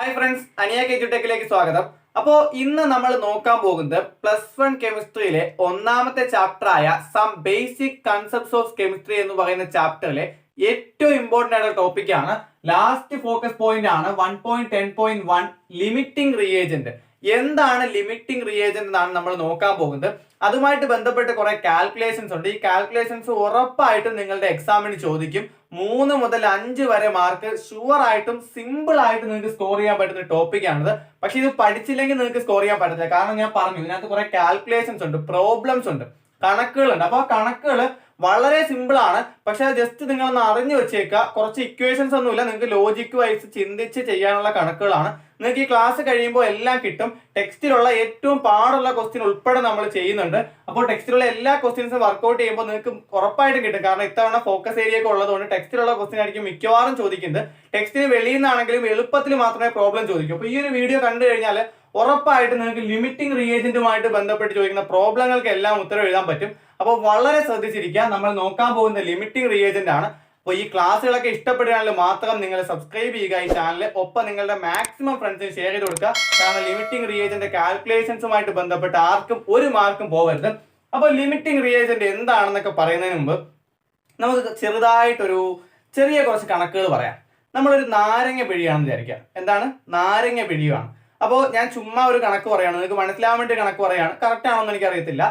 Hi friends, അനിയ കെറ്റുടെക്കിലേക്ക് സ്വാഗതം. അപ്പോൾ ഇന്ന് നമ്മൾ നോക്കാൻ പോകുന്നത് +1 കെമിസ്ട്രിയിലെ ഒന്നാമത്തെ ചാപ്റ്ററായ some basic concepts of chemistry എന്ന് പറയുന്ന ചാപ്റ്ററിലെ ഏറ്റവും ഇമ്പോർട്ടന്റ് ആയിട്ടുള്ള ടോപ്പിക്കാണ്. ലാസ്റ്റ് ഫോക്കസ് പോയിന്റ് ആണ് 1.10.1 ലിമിറ്റിംഗ് റിയേജന്റ്. എന്താണ് ലിമിറ്റിംഗ് റിയേജന്റ് എന്നാണ് നമ്മൾ നോക്കാൻ പോകുന്നത്. അതുമായിട്ട് ബന്ധപ്പെട്ട് കുറെ കാൽക്കുലേഷൻസ് ഉണ്ട്. ഈ കാൽക്കുലേഷൻസ് ഉറപ്പായിട്ടും നിങ്ങളുടെ എക്സാമിന് ചോദിക്കും. 3 മുതൽ 5 വരെ മാർക്ക് ഷുവർ ആയിട്ടും സിമ്പിൾ ആയിട്ട് നിങ്ങൾക്ക് സ്കോർ ചെയ്യാൻ പറ്റുന്ന ടോപ്പിക്കാണിത്. പക്ഷെ ഇത് പഠിച്ചില്ലെങ്കിൽ നിങ്ങൾക്ക് സ്കോർ ചെയ്യാൻ പറ്റില്ല. കാരണം ഞാൻ പറഞ്ഞു, ഇതിനകത്ത് കുറെ കാൽക്കുലേഷൻസ് ഉണ്ട്, പ്രോബ്ലംസ് ഉണ്ട്, കണക്കുകളുണ്ട്. അപ്പോൾ ആ കണക്കുകൾ വളരെ സിമ്പിൾ ആണ്. പക്ഷെ ജസ്റ്റ് നിങ്ങളൊന്ന് അറിഞ്ഞു വെച്ചേക്കുക. കുറച്ച് ഇക്വേഷൻസ് ഒന്നുമില്ല, നിങ്ങൾക്ക് ലോജിക് വൈസ് ചിന്തിച്ച് ചെയ്യാനുള്ള കണക്കുകളാണ്. നിങ്ങൾക്ക് ഈ ക്ലാസ് കഴിയുമ്പോൾ എല്ലാം കിട്ടും. ടെക്സ്റ്റിലുള്ള ഏറ്റവും പാടുള്ള ക്വസ്റ്റ്യൻ ഉൾപ്പെടെ നമ്മൾ ചെയ്യുന്നുണ്ട്. അപ്പോൾ ടെക്സ്റ്റിലുള്ള എല്ലാ ക്വസ്റ്റ്യൻസും വർക്ക്ഔട്ട് ചെയ്യുമ്പോൾ നിങ്ങൾക്ക് ഉറപ്പായിട്ടും കിട്ടും. കാരണം ഇത്തവണ ഫോക്കസ് ഏരിയ ഒക്കെ ഉള്ളതുകൊണ്ട് ടെക്സ്റ്റിലുള്ള ക്വസ്റ്റ്യൻ ആയിരിക്കും മിക്കവാറും ചോദിക്കുന്നത്. ടെക്സ്റ്റിന് വെളിയിൽ നിന്നാണെങ്കിലും എളുപ്പത്തിൽ മാത്രമേ പ്രോബ്ലം ചോദിക്കൂ. അപ്പോൾ ഈ ഒരു വീഡിയോ കണ്ടു കഴിഞ്ഞാൽ ഉറപ്പായിട്ട് നിങ്ങൾക്ക് ലിമിറ്റിംഗ് റിയേജന്റുമായിട്ട് ബന്ധപ്പെട്ട് ചോദിക്കുന്ന പ്രോബ്ലങ്ങൾക്ക് എല്ലാം ഉത്തരം എഴുതാൻ പറ്റും. അപ്പോൾ വളരെ ശ്രദ്ധിച്ചിരിക്കുക. നമ്മൾ നോക്കാൻ പോകുന്ന ലിമിറ്റിംഗ് റിയേജന്റ് ആണ്. അപ്പോൾ ഈ ക്ലാസ്സുകളൊക്കെ ഇഷ്ടപ്പെടുകയാണെങ്കിൽ മാത്രം നിങ്ങൾ സബ്സ്ക്രൈബ് ചെയ്യുക ഈ ചാനൽ. ഒപ്പം നിങ്ങളുടെ മാക്സിമം ഫ്രണ്ട്സിന് ഷെയർ ചെയ്ത് കൊടുക്കുക. കാരണം ലിമിറ്റിംഗ് റിയേജന്റ് കാൽക്കുലേഷൻസുമായിട്ട് ബന്ധപ്പെട്ട് ആർക്കും ഒരു മാർക്കും പോകരുത്. അപ്പോൾ ലിമിറ്റിംഗ് റിയേജന്റ് എന്താണെന്നൊക്കെ പറയുന്നതിന് മുമ്പ് നമുക്ക് ചെറുതായിട്ടൊരു കുറച്ച് കണക്കുകൾ പറയാം. നമ്മളൊരു നാരങ്ങ പിഴിയാണെന്ന് വിചാരിക്കുക. എന്താണ്? നാരങ്ങ പിഴിയുകയാണ്. അപ്പോൾ ഞാൻ ചുമ്മാ ഒരു കണക്ക് പറയാണ്, നിങ്ങൾക്ക് മനസ്സിലാവാൻ വേണ്ടി കണക്ക് പറയാണ്. കറക്റ്റ് ആണോന്ന് എനിക്കറിയത്തില്ല.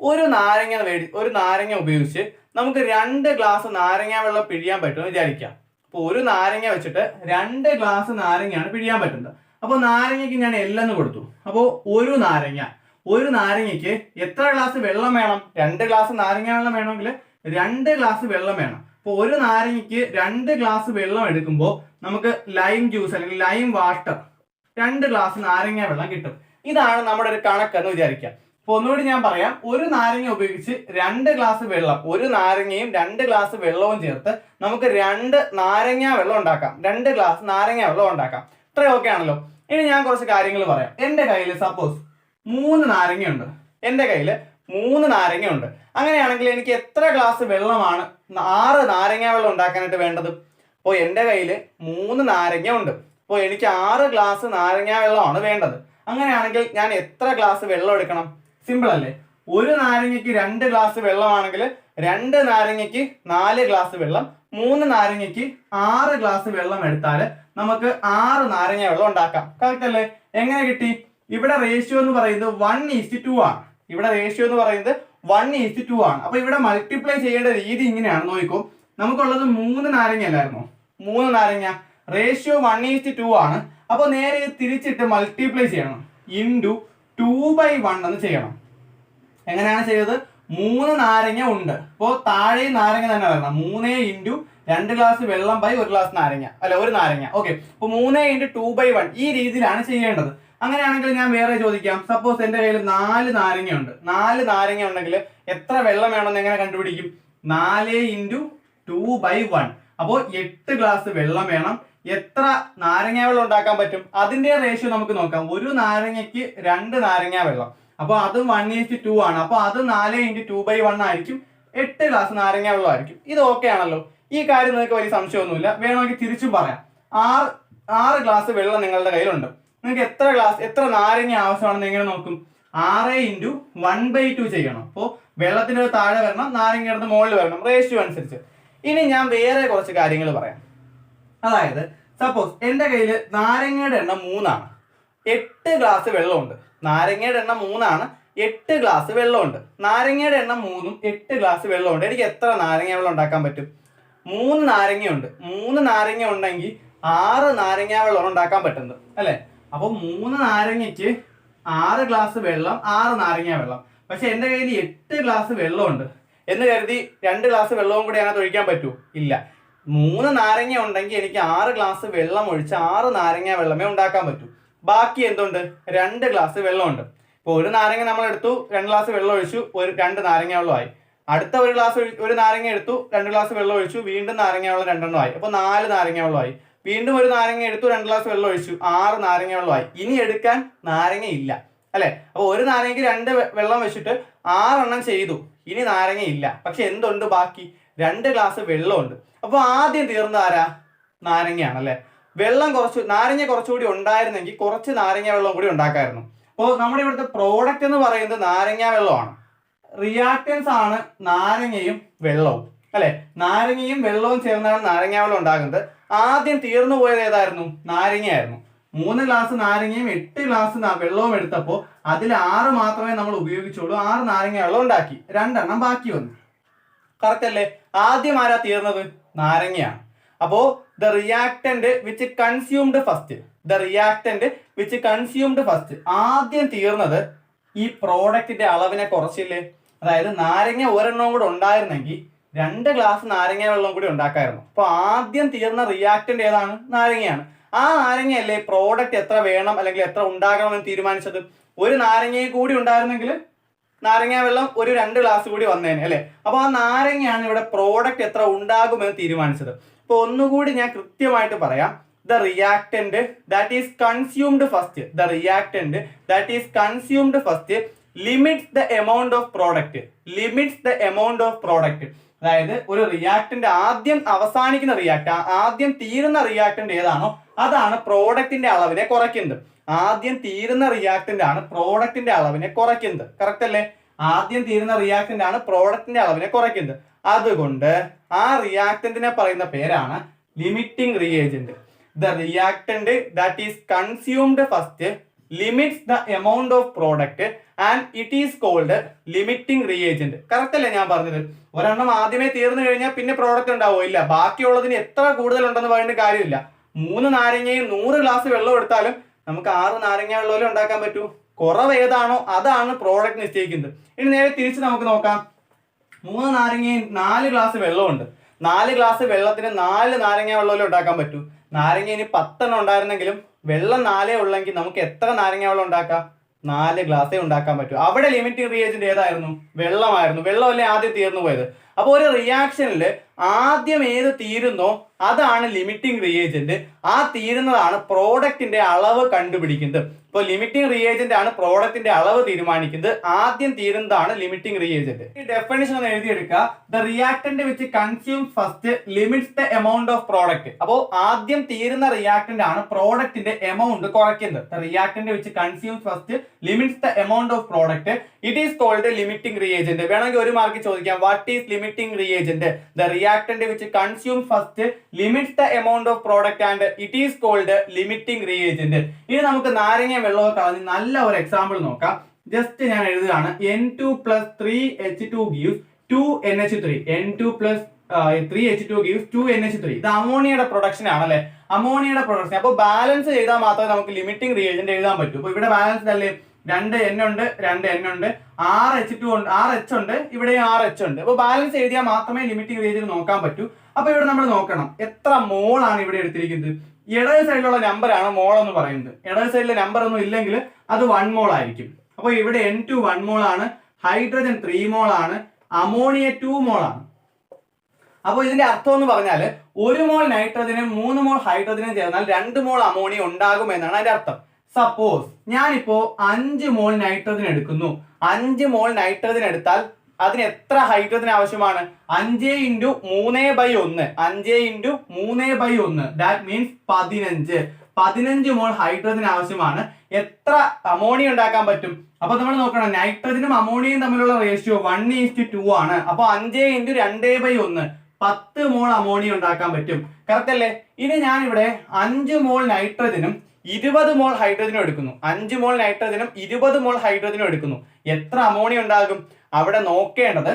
ഒരു നാരങ്ങ ഉപയോഗിച്ച് നമുക്ക് 2 ഗ്ലാസ് നാരങ്ങ വെള്ളം പിഴിയാൻ പറ്റുമെന്ന് വിചാരിക്കാം. അപ്പോൾ ഒരു നാരങ്ങ വെച്ചിട്ട് 2 ഗ്ലാസ് നാരങ്ങയാണ് പിഴിയാൻ പറ്റുന്നത്. അപ്പോൾ നാരങ്ങയ്ക്ക് ഞാൻ എല്ലെന്ന് കൊടുത്തു. അപ്പോൾ ഒരു നാരങ്ങയ്ക്ക് എത്ര ഗ്ലാസ് വെള്ളം വേണം? 2 ഗ്ലാസ് നാരങ്ങ വെള്ളം വേണമെങ്കിൽ 2 ഗ്ലാസ് വെള്ളം വേണം. അപ്പോൾ ഒരു നാരങ്ങയ്ക്ക് 2 ഗ്ലാസ് വെള്ളം എടുക്കുമ്പോൾ നമുക്ക് ലൈം ജ്യൂസ് അല്ലെങ്കിൽ ലൈം വാട്ടർ 2 ഗ്ലാസ് നാരങ്ങ വെള്ളം കിട്ടും. ഇതാണ് നമ്മുടെ ഒരു കണക്കെന്ന് വിചാരിക്കാം. അപ്പൊ ഒന്നുകൂടി ഞാൻ പറയാം. ഒരു നാരങ്ങ ഉപയോഗിച്ച് 2 ഗ്ലാസ് വെള്ളം, ഒരു നാരങ്ങയും 2 ഗ്ലാസ് വെള്ളവും ചേർത്ത് നമുക്ക് 2 നാരങ്ങ വെള്ളം ഉണ്ടാക്കാം. 2 ഗ്ലാസ് നാരങ്ങ വെള്ളം ഉണ്ടാക്കാം. ഇത്രയും ഓക്കെ ആണല്ലോ. ഇനി ഞാൻ കുറച്ച് കാര്യങ്ങൾ പറയാം. എൻ്റെ കയ്യിൽ സപ്പോസ് 3 നാരങ്ങയുണ്ട്. അങ്ങനെയാണെങ്കിൽ എനിക്ക് എത്ര ഗ്ലാസ് വെള്ളമാണ് 6 നാരങ്ങ വെള്ളം ഉണ്ടാക്കാനായിട്ട് വേണ്ടത്? അപ്പോൾ എൻ്റെ കയ്യിൽ 3 നാരങ്ങ ഉണ്ട്. അപ്പോൾ എനിക്ക് 6 ഗ്ലാസ് നാരങ്ങ വെള്ളമാണ് വേണ്ടത്. അങ്ങനെയാണെങ്കിൽ ഞാൻ എത്ര ഗ്ലാസ് വെള്ളം എടുക്കണം? സിമ്പിൾ അല്ലേ? ഒരു നാരങ്ങയ്ക്ക് 2 ഗ്ലാസ് വെള്ളമാണെങ്കിൽ 2 നാരങ്ങയ്ക്ക് 4 ഗ്ലാസ് വെള്ളം, 3 നാരങ്ങയ്ക്ക് 6 ഗ്ലാസ് വെള്ളം എടുത്താൽ നമുക്ക് 6 നാരങ്ങ വെള്ളം ഉണ്ടാക്കാം. കറക്റ്റ് അല്ലേ? എങ്ങനെ കിട്ടി? ഇവിടെ റേഷ്യോ എന്ന് പറയുന്നത് 1:2 ആണ്. 1:2 ആണ്. അപ്പൊ ഇവിടെ മൾട്ടിപ്ലൈ ചെയ്യേണ്ട രീതി ഇങ്ങനെയാണ്. നോക്കൂ, നമുക്കുള്ളത് 3 നാരങ്ങ അല്ലായിരുന്നോ? 3 നാരങ്ങ, റേഷ്യോ 1:2 ആണ്. അപ്പൊ നേരെ തിരിച്ചിട്ട് മൾട്ടിപ്ലൈ ചെയ്യണം. ഇൻറ്റു 2/1 എന്ന് ചെയ്യണം. എങ്ങനെയാണ് ചെയ്തത്? 3 നാരങ്ങ ഉണ്ട്. അപ്പോൾ താഴെ നാരങ്ങ തന്നെ വരണം. 3 ഇൻറ്റു 2 ഗ്ലാസ് വെള്ളം ബൈ 1 ഗ്ലാസ് നാരങ്ങ, അല്ല ഒരു നാരങ്ങ. ഓക്കെ, അപ്പോൾ 3 ഇൻറ്റു 2/1 ഈ രീതിയിലാണ് ചെയ്യേണ്ടത്. അങ്ങനെയാണെങ്കിൽ ഞാൻ വേറെ ചോദിക്കാം. സപ്പോസ് എൻ്റെ കയ്യിൽ 4 നാരങ്ങ ഉണ്ട്. 4 നാരങ്ങ ഉണ്ടെങ്കിൽ എത്ര വെള്ളം വേണമെന്ന് എങ്ങനെ കണ്ടുപിടിക്കും? 4 ഇൻറ്റു 2/1, അപ്പോൾ 8 ഗ്ലാസ് വെള്ളം വേണം. എത്ര നാരങ്ങ വെള്ളം ഉണ്ടാക്കാൻ പറ്റും? അതിന്റെ റേഷ്യോ നമുക്ക് നോക്കാം. ഒരു നാരങ്ങയ്ക്ക് 2 നാരങ്ങ വെള്ളം, അപ്പോൾ അതും 1:2 ആണ്. അപ്പോൾ അത് 4 ഇൻറ്റു 2/1 ആയിരിക്കും. 8 ഗ്ലാസ് നാരങ്ങ വെള്ളം ആയിരിക്കും. ഇത് ഓക്കെ ആണല്ലോ? ഈ കാര്യം നിങ്ങൾക്ക് വലിയ സംശയമൊന്നുമില്ല. വേണമെങ്കിൽ തിരിച്ചും പറയാം. 6 ഗ്ലാസ് വെള്ളം നിങ്ങളുടെ കയ്യിലുണ്ട്. നിങ്ങൾക്ക് എത്ര നാരങ്ങ ആവശ്യമാണെന്ന് എങ്ങനെ നോക്കും? 6 ഇൻറ്റു 1/2 ചെയ്യണം. അപ്പോൾ വെള്ളത്തിന് താഴെ വരണം, നാരങ്ങയുടെ മുകളിൽ വരണം, റേഷ്യോ അനുസരിച്ച്. ഇനി ഞാൻ വേറെ കുറച്ച് കാര്യങ്ങൾ പറയാം. അതായത് സപ്പോസ് എൻ്റെ കയ്യിൽ നാരങ്ങയുടെ എണ്ണം 3 ആണ്, 8 ഗ്ലാസ് വെള്ളമുണ്ട്. നാരങ്ങയുടെ എണ്ണം 3 ആണ്, 8 ഗ്ലാസ് വെള്ളമുണ്ട്. നാരങ്ങയുടെ എണ്ണം 3ഉം 8 ഗ്ലാസ് വെള്ളമുണ്ട്. എനിക്ക് എത്ര നാരങ്ങ വെള്ളം ഉണ്ടാക്കാൻ പറ്റും? 3 നാരങ്ങയുണ്ട്. 3 നാരങ്ങ ഉണ്ടെങ്കിൽ 6 നാരങ്ങ വെള്ളം ഉണ്ടാക്കാൻ പറ്റുന്നത് അല്ലേ? അപ്പോൾ 3 നാരങ്ങയ്ക്ക് 6 ഗ്ലാസ് വെള്ളം, 6 നാരങ്ങ വെള്ളം. പക്ഷെ എൻ്റെ കയ്യിൽ 8 ഗ്ലാസ് വെള്ളമുണ്ട് എന്ന് കരുതി 2 ഗ്ലാസ് വെള്ളവും കൂടി അതിനകത്ത് ഒഴിക്കാൻ പറ്റുമോ? ഇല്ല. 3 നാരങ്ങ ഉണ്ടെങ്കിൽ എനിക്ക് 6 ഗ്ലാസ് വെള്ളം ഒഴിച്ച് 6 നാരങ്ങ വെള്ളമേ ഉണ്ടാക്കാൻ പറ്റൂ. ബാക്കി എന്തുണ്ട്? 2 ഗ്ലാസ് വെള്ളമുണ്ട്. ഇപ്പോൾ ഒരു നാരങ്ങ നമ്മൾ എടുത്തു, 2 ഗ്ലാസ് വെള്ളം ഒഴിച്ചു, 2 നാരങ്ങ വെള്ളമായി. അടുത്ത ഒരു നാരങ്ങ എടുത്തു, 2 ഗ്ലാസ് വെള്ളം ഒഴിച്ചു, വീണ്ടും നാരങ്ങ വെള്ളം 2 ആയി. അപ്പോൾ 4 നാരങ്ങ വെള്ളമായി. വീണ്ടും ഒരു നാരങ്ങ എടുത്തു, 2 ഗ്ലാസ് വെള്ളം ഒഴിച്ചു, 6 നാരങ്ങ വെള്ളമായി. ഇനി എടുക്കാൻ നാരങ്ങ ഇല്ല അല്ലെ? അപ്പോൾ ഒരു നാരങ്ങയ്ക്ക് 2 വെള്ളം വെച്ചിട്ട് 6 എണ്ണം ചെയ്തു. ഇനി നാരങ്ങ ഇല്ല. പക്ഷെ എന്തുണ്ട് ബാക്കി? 2 ഗ്ലാസ് വെള്ളമുണ്ട്. അപ്പോൾ ആദ്യം തീർന്ന ആരാ? നാരങ്ങയാണ് അല്ലെ? വെള്ളം നാരങ്ങ കുറച്ചുകൂടി ഉണ്ടായിരുന്നെങ്കിൽ കുറച്ച് നാരങ്ങ വെള്ളം കൂടി ഉണ്ടാക്കായിരുന്നു. അപ്പോൾ നമ്മുടെ ഇവിടുത്തെ പ്രോഡക്റ്റ് എന്ന് പറയുന്നത് നാരങ്ങ വെള്ളമാണ്. റിയാക്റ്റൻസ് ആണ് നാരങ്ങയും വെള്ളവും, അല്ലെ? നാരങ്ങയും വെള്ളവും ചേർന്നാണ് നാരങ്ങ വെള്ളം ഉണ്ടാകുന്നത്. ആദ്യം തീർന്നു പോയത് ഏതായിരുന്നു? നാരങ്ങയായിരുന്നു. 3 ഗ്ലാസ് നാരങ്ങയും 8 ഗ്ലാസ് വെള്ളവും എടുത്തപ്പോൾ അതിൽ 6 മാത്രമേ നമ്മൾ ഉപയോഗിച്ചുള്ളൂ. 6 നാരങ്ങ വെള്ളം ഉണ്ടാക്കി, 2 എണ്ണം ബാക്കി വന്നു. കറക്റ്റ് അല്ലേ? ആദ്യം ആരാ തീർന്നത്? നാരങ്ങയാണ്. അപ്പോ the reactant which consumed first, ആദ്യം തീർന്നത് ഈ പ്രോഡക്റ്റിന്റെ അളവിനെ കുറച്ചില്ലേ? അതായത് നാരങ്ങ ഒരെണ്ണം കൂടെ ഉണ്ടായിരുന്നെങ്കിൽ 2 ഗ്ലാസ് നാരങ്ങ വെള്ളം കൂടി ഉണ്ടാക്കായിരുന്നു. അപ്പൊ ആദ്യം തീർന്ന റിയാക്ടന്റ് ഏതാണ്? നാരങ്ങയാണ്. ആ നാരങ്ങയല്ലേ പ്രോഡക്റ്റ് എത്ര വേണം അല്ലെങ്കിൽ എത്ര ഉണ്ടാകണമെന്ന് തീരുമാനിച്ചത്? ഒരു നാരങ്ങയും കൂടി ഉണ്ടായിരുന്നെങ്കിൽ നാരങ്ങ വെള്ളം ഒരു 2 ഗ്ലാസ് കൂടി വന്നേനെ, അല്ലെ? അപ്പൊ ആ നാരങ്ങയാണ് ഇവിടെ പ്രോഡക്റ്റ് എത്ര ഉണ്ടാകുമെന്ന് തീരുമാനിച്ചത്. അപ്പൊ ഒന്നുകൂടി ഞാൻ കൃത്യമായിട്ട് പറയാം. The reactant that is consumed first limits the amount of product. അതായത് ഒരു റിയാക്ടന്റ് ആദ്യം അവസാനിക്കുന്ന ആദ്യം തീരുന്ന റിയാക്ടന്റ് ഏതാണോ അതാണ് പ്രോഡക്റ്റിന്റെ അളവിനെ കുറയ്ക്കുന്നത്. ആദ്യം തീരുന്ന റിയാക്ടന്റ് ആണ് പ്രോഡക്റ്റിന്റെ അളവിനെ കുറയ്ക്കുന്നത്. കറക്റ്റ് അല്ലേ? ആദ്യം തീരുന്ന റിയാക്ടന്റ് ആണ് പ്രോഡക്റ്റിന്റെ അളവിനെ കുറയ്ക്കുന്നത്. അതുകൊണ്ട് ആ റിയാക്ടന്റിനെ പറയുന്ന പേരാണ് limiting reagent. The reactant that is consumed first limits the amount of product and it is called limiting reagent. Correct അല്ലേ ഞാൻ പറഞ്ഞത്? ഒരെണ്ണം ആദ്യമേ തീർന്നു കഴിഞ്ഞാൽ പിന്നെ പ്രോഡക്റ്റ് ഉണ്ടാവോ? ഇല്ല. ബാക്കിയുള്ളതിന് എത്ര കൂടുതൽ ഉണ്ടെന്ന് പറയേണ്ട കാര്യമില്ല. 3 നാരങ്ങയും 100 ഗ്ലാസ് വെള്ളം എടുത്താലും നമുക്ക് 6 നാരങ്ങ വെള്ളമല്ലേ ഉണ്ടാക്കാൻ പറ്റൂ. കുറവ് ഏതാണോ അതാണ് പ്രോഡക്റ്റ് നിശ്ചയിക്കുന്നത്. ഇനി നേരെ തിരിച്ച് നമുക്ക് നോക്കാം. 3 നാരങ്ങയും 4 ഗ്ലാസ് വെള്ളമുണ്ട്. 4 ഗ്ലാസ് വെള്ളത്തിന് 4 നാരങ്ങ വെള്ളമല്ലേ ഉണ്ടാക്കാൻ പറ്റൂ. നാരങ്ങ ഇനി 10 എണ്ണം ഉണ്ടായിരുന്നെങ്കിലും വെള്ളം 4 ഉള്ളെങ്കിൽ നമുക്ക് എത്ര നാരങ്ങ വെള്ളം ഉണ്ടാക്കാം? 4 ഗ്ലാസ്സേ ഉണ്ടാക്കാൻ പറ്റൂ. അവിടെ ലിമിറ്റിംഗ് റിയേജന്റ് ഏതായിരുന്നു? വെള്ളമായിരുന്നു. വെള്ളമല്ലേ ആദ്യം തീർന്നു പോയത്. അപ്പോൾ ഒരു റിയാക്ഷനിൽ ആദ്യം ഏത് തീരുന്നോ അതാണ് ലിമിറ്റിംഗ് റിയേജന്റ്. ആ തീരുന്നതാണ് പ്രോഡക്റ്റിന്റെ അളവ് കണ്ടുപിടിക്കുന്നത്. ഇപ്പോൾ ലിമിറ്റിംഗ് റിയേജന്റ് ആണ് പ്രോഡക്റ്റിന്റെ അളവ് തീരുമാനിക്കുന്നത്. ആദ്യം തീരുന്നതാണ് ലിമിറ്റിംഗ് റിയേജന്റ്. ഈ ഡെഫിനിഷൻ ഒന്ന് എഴുതിയെടുക്കുക. The reactant which consumes first limits the amount of product. അപ്പോൾ ആദ്യം തീരുന്ന റിയാക്ടന്റ് ആണ് പ്രോഡക്റ്റിന്റെ എമൗണ്ട് കുറയ്ക്കുന്നത്. The reactant which consumes first limits the amount of product it is called limiting reagent. വേണമെങ്കിൽ ഒരു മാർക്ക് ചോദിക്കാം, what is limiting reagent? The reactant which consumes first limits the amount of product and it is called limiting reagent. ഇനി നമുക്ക് നാരങ്ങ വെള്ളമൊക്കെ കളഞ്ഞ് നല്ല ഒരു എക്സാമ്പിൾ നോക്കാം. ജസ്റ്റ് ഞാൻ എഴുതുകയാണ്. N2 + 3H2 gives 2NH3. N2 + 3H2 gives 2NH3. ഇത് അമോണിയയുടെ പ്രൊഡക്ഷൻ ആണല്ലേ? അമോണിയയുടെ പ്രൊഡക്ഷൻ. അപ്പോൾ ബാലൻസ് ചെയ്താൽ മാത്രമേ നമുക്ക് ലിമിറ്റിംഗ് റിയേജന്റ് എഴുതാൻ പറ്റൂ. അപ്പോൾ ഇവിടെ ബാലൻസ് അല്ലേ? 2N ഉണ്ട്, 2N ഉണ്ട്, 6H2 ഉണ്ട്, 6H ഉണ്ട്, ഇവിടെ 6H ഉണ്ട്. അപ്പോൾ ബാലൻസ് എഴുതിയാൽ മാത്രമേ ലിമിറ്റിംഗ് റിയേജന്റ് നോക്കാൻ പറ്റൂ. അപ്പോൾ ഇവിടെ നമ്മൾ നോക്കണം എത്ര മോൾ ആണ് ഇവിടെ എടുത്തിരിക്കുന്നത്. ഇടത് സൈഡിലുള്ള നമ്പർ ആണ് മോൾ എന്ന് പറയുന്നത്. ഇടത് സൈഡിലെ നമ്പർ ഒന്നും ഇല്ലെങ്കിൽ അത് 1 മോൾ ആയിരിക്കും. അപ്പോൾ ഇവിടെ N2 1 മോൾ ആണ്, ഹൈഡ്രജൻ 3 മോൾ ആണ്, അമോണിയ 2 മോൾ ആണ്. അപ്പോൾ ഇതിന്റെ അർത്ഥം എന്ന് പറഞ്ഞാൽ 1 മോൾ നൈട്രജനും 3 മോൾ ഹൈഡ്രജനും ചേർന്നാൽ 2 മോൾ അമോണിയ ഉണ്ടാകും എന്നാണ് അതിന്റെ അർത്ഥം. സപ്പോസ് ഞാനിപ്പോ 5 മോൾ നൈട്രജൻ എടുക്കുന്നു. 5 മോൾ നൈട്രജൻ എടുത്താൽ അതിന് എത്ര ഹൈഡ്രജൻ ആവശ്യമാണ്? 5 × 3/1. 5 × 3/1 ദാറ്റ് മീൻസ് 15 മോൾ ഹൈഡ്രജൻ ആവശ്യമാണ്. എത്ര അമോണിയ ഉണ്ടാക്കാൻ പറ്റും? അപ്പൊ നമ്മൾ നോക്കണം, നൈട്രജനും അമോണിയയും തമ്മിലുള്ള റേഷ്യോ 1:2 ആണ്. അപ്പൊ 5 × 2/1 10 മോൾ അമോണിയ ഉണ്ടാക്കാൻ പറ്റും. കറക്റ്റ് അല്ലേ? ഇനി ഞാൻ ഇവിടെ 5 മോൾ നൈട്രജനും 20 മോൾ ഹൈഡ്രജനും എടുക്കുന്നു. 5 മോൾ നൈട്രജനും 20 മോൾ ഹൈഡ്രജനും എടുക്കുന്നു. എത്ര അമോണിയ ഉണ്ടാകും? അവിടെ നോക്കേണ്ടത്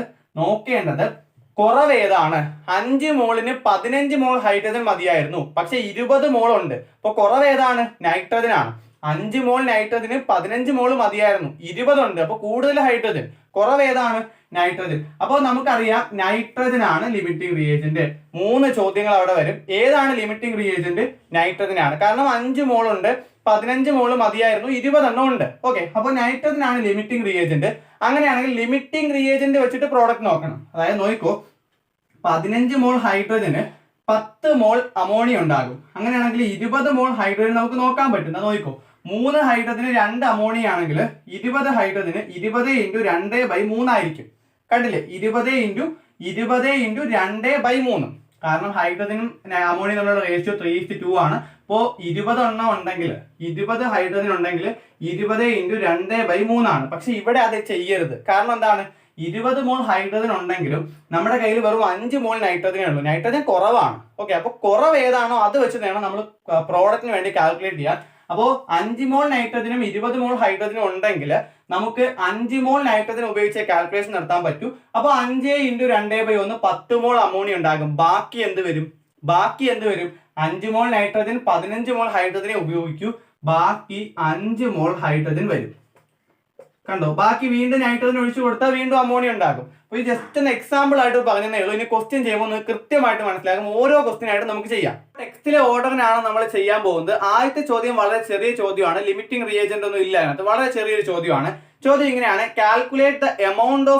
കുറവ് ഏതാണ്? 5 മോളിന് 15 മോൾ ഹൈഡ്രജൻ മതിയായിരുന്നു, പക്ഷെ 20 മോൾ ഉണ്ട്. അപ്പൊ കുറവ് ഏതാണ്? നൈട്രജൻ ആണ്. 5 മോൾ നൈട്രജന് 15 മോൾ മതിയായിരുന്നു, 20 ഉണ്ട്. അപ്പൊ കൂടുതൽ ഹൈഡ്രജൻ. കുറവ് ഏതാണ്? നൈട്രജൻ. അപ്പോൾ നമുക്കറിയാം നൈട്രജൻ ആണ് ലിമിറ്റിംഗ് റിയേജന്റ്. 3 ചോദ്യങ്ങൾ അവിടെ വരും. ഏതാണ് ലിമിറ്റിംഗ് റിയേജന്റ്? നൈട്രജൻ ആണ്. കാരണം 5 മോൾ ഉണ്ട്, 15 മോൾ മതിയായിരുന്നു, 20 എണ്ണം ഉണ്ട്. ഓക്കെ, അപ്പോൾ നൈട്രജൻ ആണ് ലിമിറ്റിംഗ് റിയേജന്റ്. അങ്ങനെയാണെങ്കിൽ ലിമിറ്റിംഗ് റിയേജന്റ് വെച്ചിട്ട് പ്രോഡക്റ്റ് നോക്കണം. അതായത് നോക്കിക്കോ, 15 മോൾ ഹൈഡ്രജന് 10 മോൾ അമോണിയ ഉണ്ടാകും. അങ്ങനെയാണെങ്കിൽ 20 മോൾ ഹൈഡ്രജൻ നമുക്ക് നോക്കാൻ പറ്റും. നോക്കിക്കോ, 3 ഹൈഡ്രജന് 2 അമോണിയ ആണെങ്കിൽ 20 ഹൈഡ്രജന് 20 × 2/3 ആയിരിക്കും. കണ്ടില്ലേ? 20 × 2/3. കാരണം ഹൈഡ്രജനും അമോണിയ തമ്മിലുള്ള റേഷ്യോ 3:2 ആണ്. അപ്പോൾ 20 എണ്ണം ഉണ്ടെങ്കിൽ 20 ഹൈഡ്രജൻ ഉണ്ടെങ്കിൽ 20 × 2/3 പക്ഷെ ഇവിടെ അത് ചെയ്യരുത്. കാരണം എന്താണ്, 20 മോൾ ഹൈഡ്രജൻ ഉണ്ടെങ്കിലും നമ്മുടെ കയ്യിൽ വെറും 5 മോൾ നൈട്രജനേ ഉള്ളൂ. നൈട്രജൻ കുറവാണ്. ഓക്കെ, അപ്പോൾ കുറവ് ഏതാണോ അത് വെച്ച് വേണം നമ്മൾ പ്രോഡക്റ്റിന് വേണ്ടി കാൽക്കുലേറ്റ് ചെയ്യാൻ. അപ്പോൾ 5 മോൾ നൈട്രജനും 20 മോൾ ഹൈഡ്രജനും ഉണ്ടെങ്കിൽ നമുക്ക് 5 മോൾ നൈട്രജൻ ഉപയോഗിച്ച് കാൽക്കുലേഷൻ നടത്താൻ പറ്റൂ. അപ്പോൾ 5 × 2/1 10 മോൾ അമോണിയ ഉണ്ടാകും. ബാക്കി എന്ത് വരും? 5 മോൾ നൈട്രജൻ 15 മോൾ ഹൈഡ്രജനെ ഉപയോഗിക്കൂ. ബാക്കി 5 മോൾ ഹൈഡ്രജൻ വരും. കണ്ടോ, ബാക്കി വീണ്ടും നൈട്രജൻ ഒഴിച്ചു കൊടുത്താൽ വീണ്ടും അമോണിയ ഉണ്ടാകും. അപ്പോൾ ഈ ജസ്റ്റ് ഒന്ന് എക്സാമ്പിൾ ആയിട്ട് പറഞ്ഞതേ ഉള്ളൂ. ഇനി ക്വസ്റ്റ്യൻ ചെയ്യുമ്പോൾ നിങ്ങൾക്ക് കൃത്യമായിട്ട് മനസ്സിലാകും. ഓരോ ക്വസ്റ്റ്യൻ ആയിട്ട് നമുക്ക് ചെയ്യാം. ടെക്സ്റ്റിലെ ഓർഡറിനാണ് നമ്മൾ ചെയ്യാൻ പോകുന്നത്. ആദ്യത്തെ ചോദ്യം വളരെ ചെറിയ ചോദ്യമാണ്. ലിമിറ്റിംഗ് റിയേജന്റ് ഒന്നും ഇല്ല അതിനകത്ത്. വളരെ ചെറിയൊരു ചോദ്യമാണ്. ചോദ്യം ഇങ്ങനെയാണ്: calculate the amount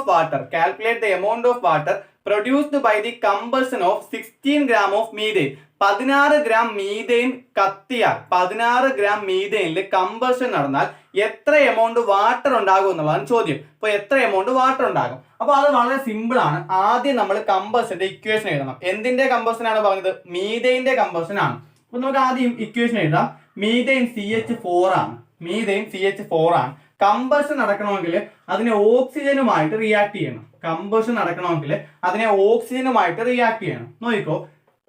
of water produced by the combustion of 16 gram of methane. 16 gram methane കത്തിയാൽ 16 ഗ്രാം മീഥെയിനിൽ കമ്പഷൻ നടന്നാൽ എത്ര എമൗണ്ട് വാട്ടർ ഉണ്ടാകും എന്നുള്ളതാണ് ചോദ്യം. അപ്പോൾ എത്ര എമൗണ്ട് വാട്ടർ ഉണ്ടാകും? അപ്പോൾ അത് വളരെ സിമ്പിൾ ആണ്. ആദ്യം നമ്മൾ കമ്പഷന്റെ ഇക്വേഷൻ എഴുതണം. എന്തിന്റെ കമ്പഷൻ ആണ് പറഞ്ഞത്? മീഥെയിന്റെ കമ്പഷൻ ആണ്. അപ്പോൾ നമുക്ക് ആദ്യം ഇക്വേഷൻ എഴുതാം. മീഥെയിൻ CH4 ആണ്. കമ്പഷൻ നടക്കണമെങ്കിൽ അതിനെ ഓക്സിജനുമായിട്ട് റിയാക്ട് ചെയ്യണം. നോക്കിക്കോ,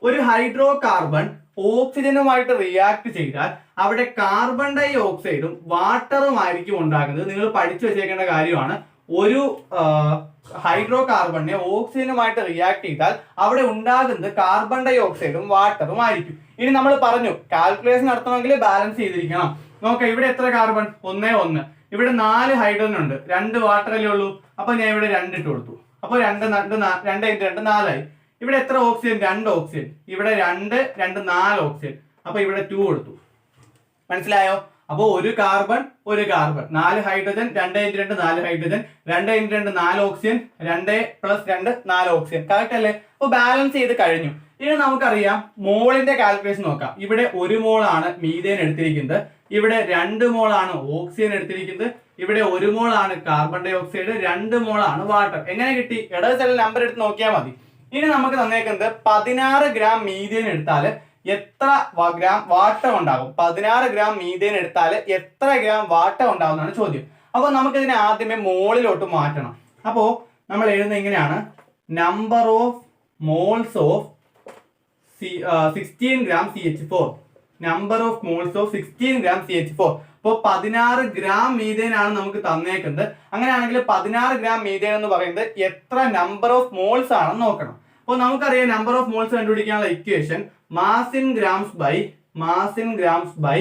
ഒരു ഹൈഡ്രോ കാർബൺ ഓക്സിജനുമായിട്ട് റിയാക്ട് ചെയ്താൽ അവിടെ കാർബൺ ഡൈ ഓക്സൈഡും വാട്ടറും ആയിരിക്കും ഉണ്ടാകുന്നത്. നിങ്ങൾ പഠിച്ചു വെച്ചേക്കേണ്ട കാര്യമാണ്. ഒരു ഹൈഡ്രോ കാർബണിനെ ഓക്സിജനുമായിട്ട് റിയാക്ട് ചെയ്താൽ അവിടെ ഉണ്ടാകുന്നത് കാർബൺ ഡൈ ഓക്സൈഡും വാട്ടറും ആയിരിക്കും. ഇനി നമ്മൾ പറഞ്ഞു കാൽക്കുലേഷൻ നടത്തണമെങ്കിൽ ബാലൻസ് ചെയ്തിരിക്കണം. നോക്കാം, ഇവിടെ എത്ര കാർബൺ? 1 ഇവിടെ 4 ഹൈഡ്രജൻ ഉണ്ട്, 2 വാട്ടറല്ലേ ഉള്ളൂ. അപ്പൊ ഞാൻ ഇവിടെ 2 ഇട്ട് കൊടുത്തു. അപ്പോൾ 2 × 2 4 ആയി. ഇവിടെ എത്ര ഓക്സിജൻ? 2 ഓക്സിജൻ. ഇവിടെ 2 4 ഓക്സിജൻ. അപ്പൊ ഇവിടെ 2 കൊടുത്തു. മനസ്സിലായോ? അപ്പോൾ ഒരു carbon 4 hydrogen, 2 × 2 4 hydrogen, 2 × 2 4 oxygen, 2 + 2 4 oxygen. Correct അല്ലേ? അപ്പോൾ ബാലൻസ് ചെയ്ത് കഴിഞ്ഞു. ഇനി നമുക്കറിയാം മോളിന്റെ കാൽക്കുലേഷൻ നോക്കാം. ഇവിടെ 1 മോളാണ് മീഥെയിൻ എടുത്തിരിക്കുന്നത്, ഇവിടെ 2 മോളാണ് ഓക്സിജൻ എടുത്തിരിക്കുന്നത്, ഇവിടെ 1 മോളാണ് കാർബൺ ഡൈ ഓക്സൈഡ്, 2 മോളാണ് വാട്ടർ. എങ്ങനെ കിട്ടി? ഇടത് സൈഡിൽ നമ്പർ എടുത്ത് നോക്കിയാൽ മതി. ഇനി നമുക്ക് തന്നേക്കുന്നത് 16 ഗ്രാം മീഥെയിൻ എടുത്താൽ എത്ര ഗ്രാം വാട്ടർ ഉണ്ടാകും? 16 ഗ്രാം മീഥെയിൻ എടുത്താൽ എത്ര ഗ്രാം വാട്ടർ ഉണ്ടാകും എന്നാണ് ചോദ്യം. അപ്പോൾ നമുക്കിതിനെ ആദ്യമേ മോളിലോട്ട് മാറ്റണം. അപ്പോൾ നമ്മൾ എഴുതുന്നത് ഇങ്ങനെയാണ്: number of moles of 16 gram CH4. Number of moles of 16 gram CH4. അപ്പോൾ 16 ഗ്രാം മീഥെയിൻ ആണ് നമുക്ക് തന്നേക്കുന്നത്. അങ്ങനെയാണെങ്കിൽ 16 ഗ്രാം മീഥെയിൻ എന്ന് പറയുന്നത് എത്ര നമ്പർ ഓഫ് മോൾസ് ആണെന്ന് നോക്കണം. അപ്പോൾ നമുക്കറിയാം നമ്പർ ഓഫ് മോൾസ് കണ്ടുപിടിക്കാനുള്ള equation mass in grams by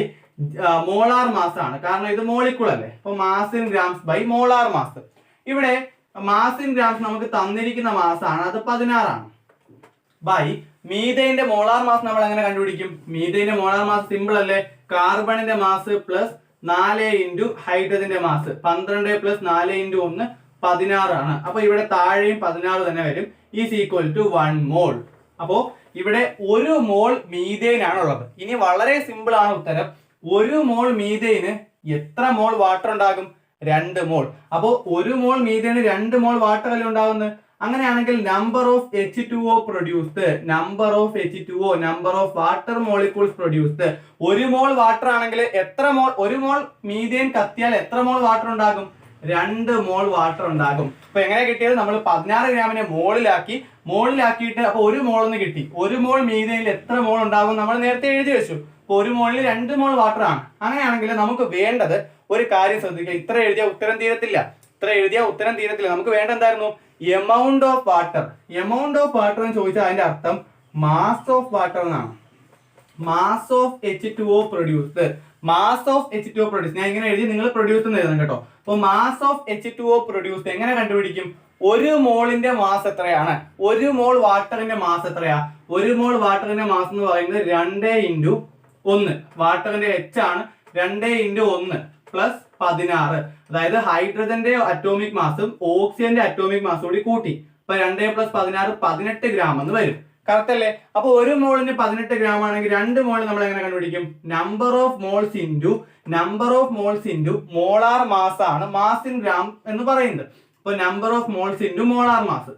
molar mass ആണ്. കാരണം ഇത് മോളിക്കൂൾ അല്ലേ. അപ്പോൾ mass in grams by molar mass. ഇവിടെ മാസ് ഇൻ ഗ്രാംസ് നമുക്ക് തന്നിരിക്കുന്ന മാസ് ആണ്, അത് 16 ആണ്. ബൈ മീഥെയിന്റെ മോളാർ മാസ് നമ്മൾ എങ്ങനെ കണ്ടുപിടിക്കും? മീഥെയിന്റെ മോളാർ മാസ് സിമ്പിൾ അല്ലേ? കാർബണിന്റെ മാസ് പ്ലസ് 4 × ഹൈഡ്രജന്റെ മാസ് 12 + 4 × 1 16 ആണ്. അപ്പൊ ഇവിടെ താഴെയും 16 തന്നെ വരും. ഈസ് ഈക്വൽ ടു 1 മോൾ. അപ്പോ ഇവിടെ 1 മോൾ മീഥെയിൻ ആണ് ഉള്ളത്. ഇനി വളരെ സിമ്പിൾ ആണ് ഉത്തരം. 1 മോൾ മീഥെയിന് എത്ര മോൾ വാട്ടർ ഉണ്ടാകും? 2 മോൾ. അപ്പോ 1 മോൾ മീഥെയിന് 2 മോൾ വാട്ടർ അല്ലേ ഉണ്ടാകുന്നത്. അങ്ങനെയാണെങ്കിൽ number of H2O produced, number of water molecules produced. 1 mole water ആണെങ്കിൽ എത്ര മോൾ? 1 മോൾ മീഥെയിൻ കത്തിയാൽ എത്ര മോൾ വാട്ടർ ഉണ്ടാകും? 2 മോൾ വാട്ടർ ഉണ്ടാകും. അപ്പൊ എങ്ങനെ കിട്ടിയത്? നമ്മൾ 16 ഗ്രാമിനെ മോളിലാക്കിയിട്ട് അപ്പൊ 1 മോൾ എന്ന് കിട്ടി. 1 മോൾ മീഥെയിനിൽ എത്ര മോൾ ഉണ്ടാകും നമ്മൾ നേരത്തെ എഴുതി വെച്ചു. അപ്പൊ 1 മോളിൽ 2 മോൾ വാട്ടർ ആണ്. അങ്ങനെയാണെങ്കിൽ നമുക്ക് വേണ്ടത് ഒരു കാര്യം ശ്രദ്ധിക്കുക. ഇത്ര എഴുതിയ ഉത്തരം തീരത്തില്ല. നമുക്ക് വേണ്ട എന്തായിരുന്നു? എമൗണ്ട് ഓഫ് വാട്ടർ എന്ന് ചോദിച്ചാൽ അതിന്റെ അർത്ഥം മാസ് ഓഫ് വാട്ടർ എന്നാണ്. Mass of H2O produced. ഞാൻ ഇങ്ങനെ എഴുതി, നിങ്ങൾ പ്രൊഡ്യൂസ് എന്ന് എഴുതണം കേട്ടോ. അപ്പൊ മാസ് ഓഫ് H2O പ്രൊഡ്യൂസ്ഡ് എങ്ങനെ കണ്ടുപിടിക്കും? 1 മോളിന്റെ മാസ് എത്രയാണ്? 1 മോൾ വാട്ടറിന്റെ മാസ് എത്രയാ? 1 മോൾ വാട്ടറിന്റെ മാസ് എന്ന് പറയുന്നത് 2 × 1. വാട്ടറിന്റെ H ആണ്. 2 × 1 പ്ലസ് 16. അതായത് ഹൈഡ്രജന്റെ അറ്റോമിക് മാസും ഓക്സിജന്റെ അറ്റോമിക് മാസും കൂടി കൂട്ടി. അപ്പൊ 2 + 16 18 ഗ്രാം എന്ന് വരും. കറക്റ്റ് അല്ലേ? അപ്പൊ 1 മോളിന് 18 ഗ്രാം ആണെങ്കിൽ 2 മോൾ നമ്മൾ എങ്ങനെ കണ്ടുപിടിക്കും? Number of moles into molar mass ആണ് മാസ് ഇൻ ഗ്രാം എന്ന് പറയുന്നത്. അപ്പൊ number of moles into molar mass.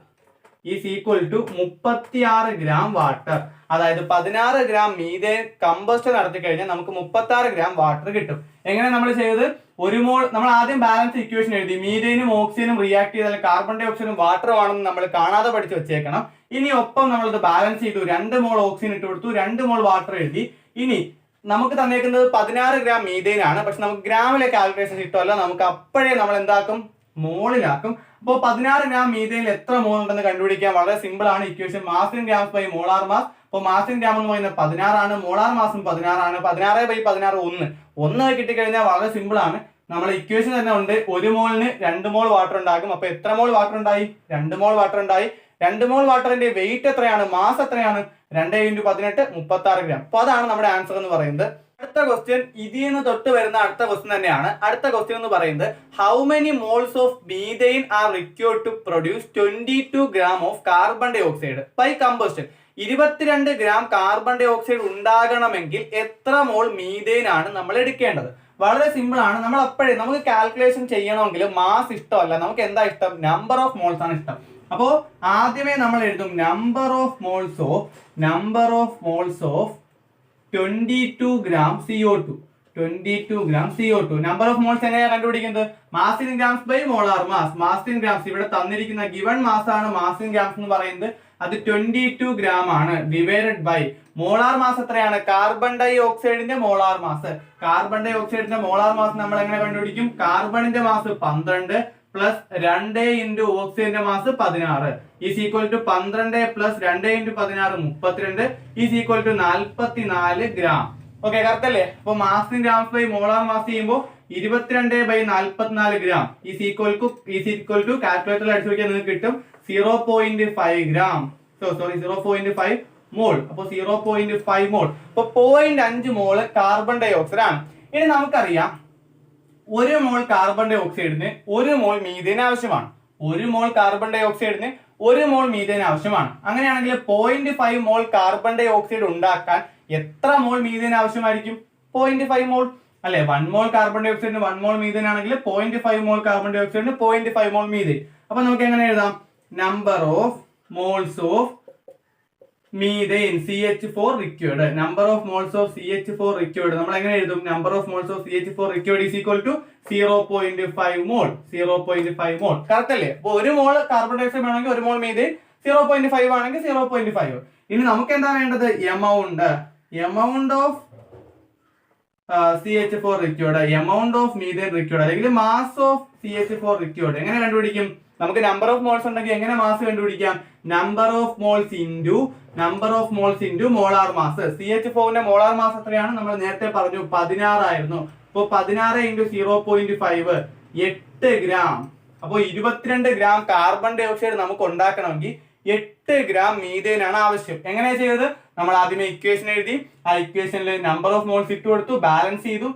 Is equal to 36 gram water. അതായത് 16 ഗ്രാം മീഥേൻ കമ്പസ്റ്റ് നടത്തി കഴിഞ്ഞാൽ നമുക്ക് 36 ഗ്രാം വാട്ടർ കിട്ടും. എങ്ങനെ നമ്മൾ ചെയ്തത്? ഒരു മോൾ നമ്മൾ ആദ്യം ബാലൻസ് ഇക്വേഷൻ എഴുതി. മീഥേനും ഓക്സിജനും റിയാക്ട് ചെയ്താൽ കാർബൺ ഡൈ ഓക്സൈഡും വാട്ടറും ആണെന്ന് നമ്മൾ കാണാതെ പഠിച്ച് വെച്ചേക്കണം. ഇനി ഒപ്പം നമ്മളത് ബാലൻസ് ചെയ്തു. 2 മോൾ ഓക്സിജൻ ഇട്ട് കൊടുത്തു, 2 മോൾ വാട്ടർ എഴുതി. ഇനി നമുക്ക് തന്നേക്കുന്നത് 16 ഗ്രാം മീഥേൻ ആണ്. പക്ഷെ നമുക്ക് ഗ്രാമിലെ കാൽക്കുലേഷൻ ഇഷ്ടമല്ല, നമുക്ക് അപ്പോഴേ നമ്മൾ എന്താക്കും? മോളിലാക്കും. അപ്പോൾ 16 ഗ്രാം മീഥേനിൽ എത്ര മോൾ ഉണ്ടെന്ന് കണ്ടുപിടിക്കാൻ വളരെ സിമ്പിൾ ആണ് equation. Mass in grams by molar mass. അപ്പോൾ മാസ് ഇൻ ഗ്രാം എന്ന് പറയുന്നത് 16 ആണ്, മോളാർ മാസും 16 ആണ്. 16 ബൈ 16 1 കിട്ടിക്കഴിഞ്ഞാൽ വളരെ സിമ്പിൾ ആണ്. നമ്മൾ ഇക്വേഷൻ തന്നെ ഉണ്ട്. 1 മോളിന് 2 മോൾ വാട്ടർ ഉണ്ടാകും. അപ്പൊ എത്ര മോൾ വാട്ടർ ഉണ്ടായി? 2 മോൾ വാട്ടർ ഉണ്ടായി. 2 മോൾ വാട്ടറിന്റെ വെയിറ്റ് എത്രയാണ്? മാസ് എത്രയാണ്? 2 × 18 36 ഗ്രാം. അപ്പൊ അതാണ് നമ്മുടെ ആൻസർ എന്ന് പറയുന്നത്. അടുത്ത ക്വസ്റ്റ്യൻ ഇതിൽ നിന്ന് തൊട്ട് വരുന്ന അടുത്ത ക്വസ്റ്റ്യൻ തന്നെയാണ്. അടുത്ത ക്വസ്റ്റ്യൻ എന്ന് പറയുന്നത് how many moles of methane are required to produce 22 gram of carbon dioxide by combustion. 22 gram carbon dioxide ഉണ്ടാകണമെങ്കിൽ എത്ര മോൾ മീഥെയിൻ ആണ് നമ്മൾ എടുക്കേണ്ടത്? വളരെ സിമ്പിൾ ആണ്. നമ്മൾ അപ്പോഴേ നമുക്ക് കാൽക്കുലേഷൻ ചെയ്യണമെങ്കിൽ മാസ് ഇഷ്ടമല്ല, നമുക്ക് എന്താ ഇഷ്ടം? നമ്പർ ഓഫ് മോൾസ് ആണ് ഇഷ്ടം. അപ്പോ ആദ്യമേ നമ്മൾ എഴുതും number of moles of 22 gram CO2. 22 gram CO2. Number of moles എങ്ങനെയാണ് കണ്ടുപിടിക്കുന്നത്? Mass in grams by molar mass. Mass in grams ഇവിടെ തന്നിരിക്കുന്ന ഗിവൺ മാസ് ആണ് മാസ് ഇൻ ഗ്രാംസ് എന്ന് പറയുന്നത്. അത് 22 ഗ്രാം ആണ്. ഡിവൈഡഡ് ബൈ മോളാർ മാസ് എത്രയാണ്? കാർബൺ ഡൈ ഓക്സൈഡിന്റെ മോളാർ മാസ്. കാർബൺ ഡൈ ഓക്സൈഡിന്റെ മോളാർ മാസ് നമ്മൾ എങ്ങനെ കണ്ടുപിടിക്കും? കാർബണിന്റെ മാസ് 12 പ്ലസ് 2 ഇൻറ്റു ഓക്സിജന്റെ mass 16 is equal to 12 plus 2 into 16 32 is equal to 44 gram. Okay, correct അല്ലേ? അപ്പൊ mass in grams by molar mass ചെയ്യുമ്പോൾ 22 by 44 gram is equal to കാൽക്കുലേറ്ററിൽ അടിച്ചു നോക്കിയാൽ നിങ്ങൾക്ക് കിട്ടും 0.5 ഗ്രാം. സോറി 0.5 മോൾ. അപ്പൊ 0.5 മോൾ. അപ്പൊ 0.5 മോള് കാർബൺ ഡൈ ഓക്സൈഡ് ആണ്. ഇനി നമുക്കറിയാം 1 മോൾ കാർബൺ ഡൈ ഓക്സൈഡിന് 1 മോൾ മീഥേൻ ആവശ്യമാണ്. 1 മോൾ കാർബൺ ഡൈ ഓക്സൈഡിന് 1 മോൾ മീഥേൻ ആവശ്യമാണ്. അങ്ങനെയാണെങ്കിൽ 0.5 മോൾ കാർബൺ ഡൈ ഓക്സൈഡ് ഉണ്ടാക്കാൻ എത്ര മോൾ മീഥേൻ ആവശ്യമായിരിക്കും? 0.5 മോൾ അല്ലെ? 1 മോൾ കാർബൺ ഡൈ ഓക്സൈഡിന് 1 മോൾ മീഥേൻ ആണെങ്കിൽ 0.5 മോൾ കാർബൺ ഡൈ ഓക്സൈഡിന് 0.5 മോൾ മീഥേൻ. അപ്പൊ നമുക്ക് എങ്ങനെ എഴുതാം? Number of moles of methane CH4 required. Number of moles of CH4 required നമ്മൾ എങ്ങനെ എഴുതും? Number of moles of CH4 required is equal to 0.5 mole. 0.5 mole. Correct അല്ലേ? അപ്പൊ 1 മോൾ കാർബൺ ഡൈ ഓക്സൈഡ് ആണെങ്കിൽ 1 മോൾ മീഥെയിൻ, 0.5 ആണെങ്കിൽ 0.5. ഇനി നമുക്ക് എന്താ വേണ്ടത്? Amount of CH4 required, amount of methane required, അല്ലെങ്കിൽ മാസ് ഓഫ് CH4 റിക്വയർഡ്. എങ്ങനെ കണ്ടുപിടിക്കും? നമുക്ക് നമ്പർ ഓഫ് മോൾസ് ഉണ്ടെങ്കിൽ എങ്ങനെ മാസ് കണ്ടുപിടിക്കാം? Number of moles into molar mass. CH4ന്റെ മോളാർ മാസ് എത്രയാണ്? നമ്മൾ നേരത്തെ പറഞ്ഞു 16 ആയിരുന്നു. അപ്പൊ 16 ഇൻറ്റു 0.5 8 ഗ്രാം. അപ്പോൾ 22 ഗ്രാം കാർബൺ ഡൈ ഓക്സൈഡ് നമുക്ക് ഉണ്ടാക്കണമെങ്കിൽ 8 ഗ്രാം മീഥേൻ ആണ് ആവശ്യം. എങ്ങനെയാ ചെയ്തത്? നമ്മൾ ആദ്യമേ ഇക്വേഷൻ എഴുതി, ആ ഇക്വേഷനിൽ നമ്പർ ഓഫ് മോൾസ് ഇട്ട് കൊടുത്തു, ബാലൻസ് ചെയ്തു.